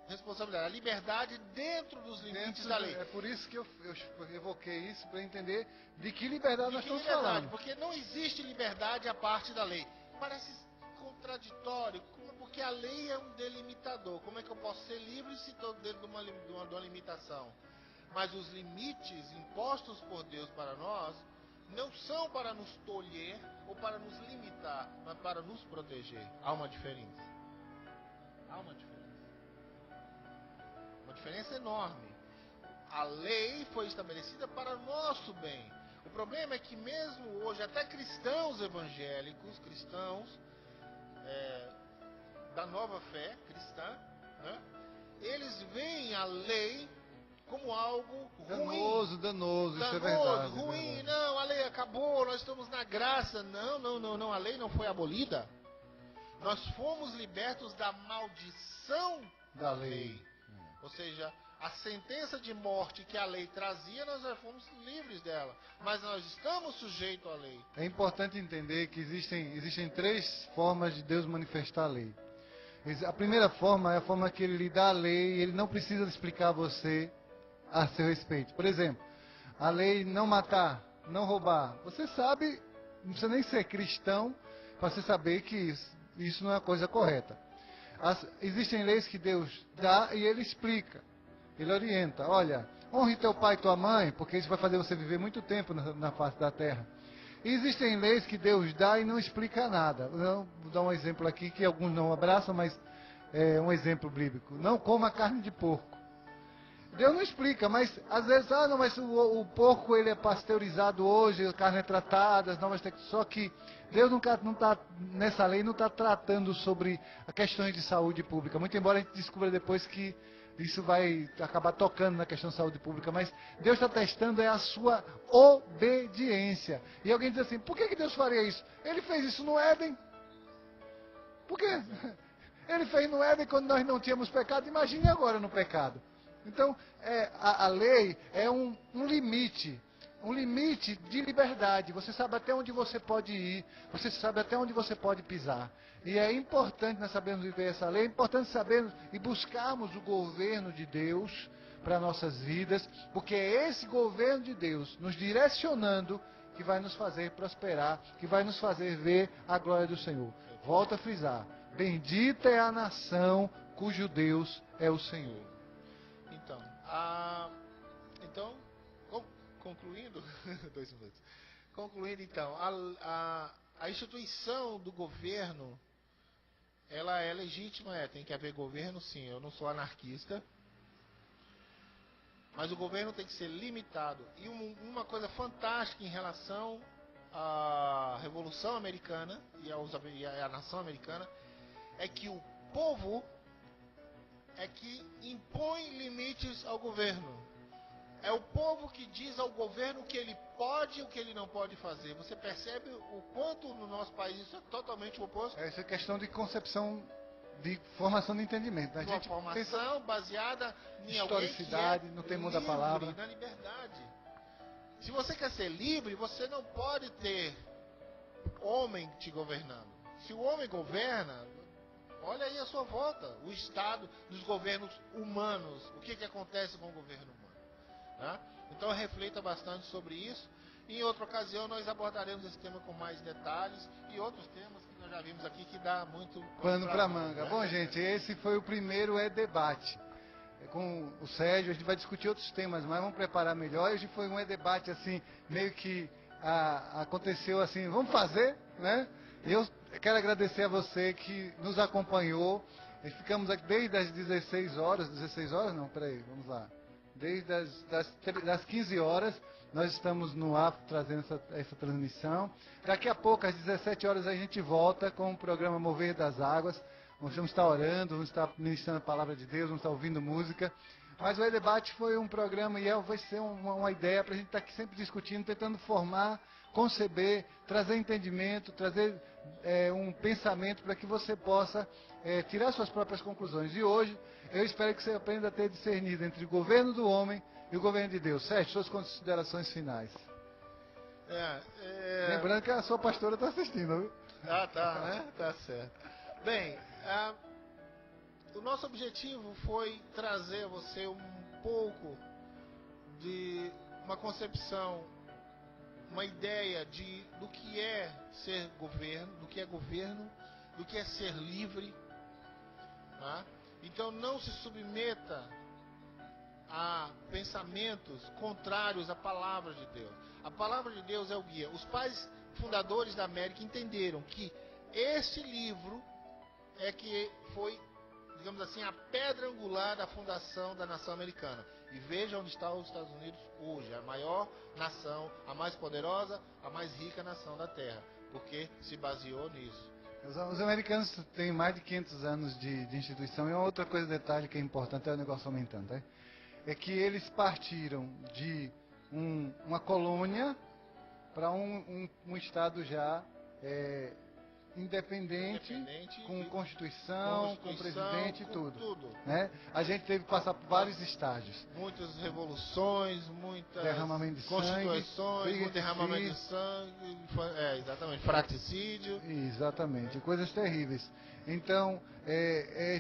[SPEAKER 2] responsabilidade. A liberdade dentro dos limites da lei.
[SPEAKER 1] É por isso que eu evoquei isso, para entender de que liberdade nós estamos
[SPEAKER 2] liberdade?
[SPEAKER 1] falando.
[SPEAKER 2] Porque não existe liberdade à parte da lei. Parece contraditório, porque a lei é um delimitador. Como é que eu posso ser livre se estou dentro de uma limitação? Mas os limites impostos por Deus para nós não são para nos tolher ou para nos limitar, mas para nos proteger. Há uma diferença. Há uma diferença. Uma diferença enorme. A lei foi estabelecida para nosso bem. O problema é que mesmo hoje, até cristãos evangélicos, cristãos da nova fé cristã, né, eles veem a lei como algo ruim.
[SPEAKER 1] Danoso, isso é verdade.
[SPEAKER 2] Ruim,
[SPEAKER 1] é verdade.
[SPEAKER 2] não, a lei acabou, nós estamos na graça. Não, a lei não foi abolida. Nós fomos libertos da maldição da lei. Ou seja, a sentença de morte que a lei trazia, nós já fomos livres dela. Mas nós estamos sujeitos à lei.
[SPEAKER 1] É importante entender que existem três formas de Deus manifestar a lei. A primeira forma é a forma que ele lhe dá a lei, ele não precisa explicar a você a seu respeito. Por exemplo, a lei não matar, não roubar. Você sabe, não precisa nem ser cristão para você saber que isso não é a coisa correta. Existem leis que Deus dá e ele explica. Ele orienta. Olha, honre teu pai e tua mãe, porque isso vai fazer você viver muito tempo na face da terra. E existem leis que Deus dá e não explica nada. Vou dar um exemplo aqui que alguns não abraçam, mas é um exemplo bíblico. Não coma carne de porco. Deus não explica, mas às vezes, mas o porco ele é pasteurizado hoje, a carne é tratada, só que Deus nessa lei não está tratando sobre as questões de saúde pública. Muito embora a gente descubra depois que isso vai acabar tocando na questão de saúde pública, mas Deus está testando a sua obediência. E alguém diz assim, por que Deus faria isso? Ele fez isso no Éden. Por quê? Ele fez no Éden quando nós não tínhamos pecado, imagine agora no pecado. Então, a lei é um limite de liberdade. Você sabe até onde você pode ir, você sabe até onde você pode pisar. E é importante nós sabermos viver essa lei, é importante sabermos e buscarmos o governo de Deus para nossas vidas, porque é esse governo de Deus nos direcionando que vai nos fazer prosperar, que vai nos fazer ver a glória do Senhor. Volto a frisar, bendita é a nação cujo Deus é o Senhor.
[SPEAKER 2] Então, concluindo, 2 minutos. Concluindo então, a instituição do governo, ela é legítima, tem que haver governo, sim. Eu não sou anarquista, mas o governo tem que ser limitado. E uma coisa fantástica em relação à Revolução Americana e à nação americana é que o povo é que impõe limites ao governo. É o povo que diz ao governo o que ele pode e o que ele não pode fazer. Você percebe o quanto no nosso país isso é totalmente o oposto?
[SPEAKER 1] Essa é questão de concepção, de formação de entendimento. A gente
[SPEAKER 2] formação baseada em
[SPEAKER 1] historicidade, no temor da palavra.
[SPEAKER 2] Na liberdade. Se você quer ser livre, você não pode ter homem te governando. Se o homem governa, olha aí a sua volta, o estado dos governos humanos. O que acontece com o governo humano? Né? Então reflita bastante sobre isso. Em outra ocasião nós abordaremos esse tema com mais detalhes e outros temas que nós já vimos aqui que dá muito
[SPEAKER 1] pano para manga. Bom, gente, esse foi o primeiro debate. Com o Sérgio, a gente vai discutir outros temas, mas vamos preparar melhor. Hoje foi um debate assim, meio que aconteceu assim, vamos fazer, né? Eu quero agradecer a você que nos acompanhou. Ficamos aqui desde as 16 horas não, peraí, vamos lá. Desde das 15 horas, nós estamos no ar trazendo essa transmissão. Daqui a pouco, às 17 horas, a gente volta com o programa Mover das Águas. Nós vamos estar orando, vamos estar ministrando a palavra de Deus, vamos estar ouvindo música. Mas o E-Debate foi um programa e vai ser uma ideia para a gente estar aqui sempre discutindo, tentando formar, conceber, trazer entendimento, trazer um pensamento para que você possa tirar suas próprias conclusões. E hoje, eu espero que você aprenda a ter discernido entre o governo do homem e o governo de Deus. Sérgio, suas considerações finais. Lembrando que a sua pastora está assistindo, viu?
[SPEAKER 2] Ah, tá, né? Tá certo. Bem, o nosso objetivo foi trazer a você um pouco de uma concepção, uma ideia do que é ser governo, do que é ser livre. Tá? Então não se submeta a pensamentos contrários à palavra de Deus. A palavra de Deus é o guia. Os pais fundadores da América entenderam que este livro é que foi, digamos assim, a pedra angular da fundação da nação americana. E veja onde está os Estados Unidos hoje, a maior nação, a mais poderosa, a mais rica nação da Terra, porque se baseou nisso.
[SPEAKER 1] Os americanos têm mais de 500 anos de instituição, e uma outra coisa, detalhe que é importante, é o negócio aumentando, né? É que eles partiram de uma colônia para um estado já independente, com constituição, com presidente e tudo. Né? A gente teve que passar por vários estágios.
[SPEAKER 2] Muitas revoluções, muitas
[SPEAKER 1] derramamento de
[SPEAKER 2] constituições,
[SPEAKER 1] sangue,
[SPEAKER 2] muito derramamento de sangue, exatamente, fratricídio.
[SPEAKER 1] Exatamente, coisas terríveis. Então,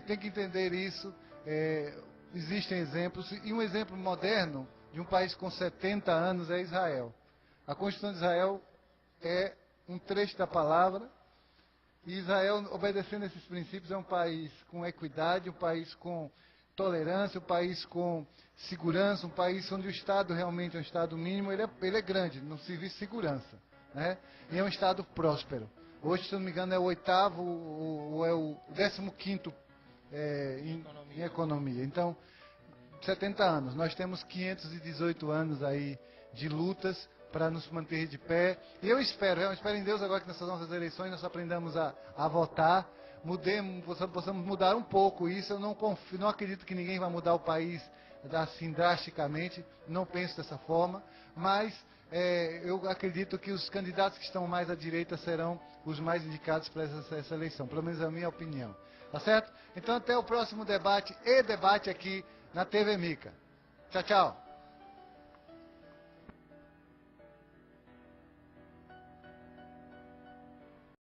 [SPEAKER 1] tem que entender isso. Existem exemplos, e um exemplo moderno de um país com 70 anos é Israel. A Constituição de Israel é um trecho da palavra. E Israel, obedecendo esses princípios, é um país com equidade, um país com tolerância, um país com segurança, um país onde o Estado realmente é um Estado mínimo, ele é grande no serviço de segurança. Né? E é um Estado próspero. Hoje, se não me engano, é o 8º ou é o 15º em economia. Então, 70 anos. Nós temos 518 anos aí de lutas para nos manter de pé. E eu espero em Deus agora que nessas nossas eleições nós aprendamos a votar, possamos mudar um pouco isso. Eu não acredito que ninguém vai mudar o país assim drasticamente, não penso dessa forma, mas eu acredito que os candidatos que estão mais à direita serão os mais indicados para essa eleição, pelo menos é a minha opinião. Tá certo? Então até o próximo debate aqui na TV Mica. Tchau, tchau.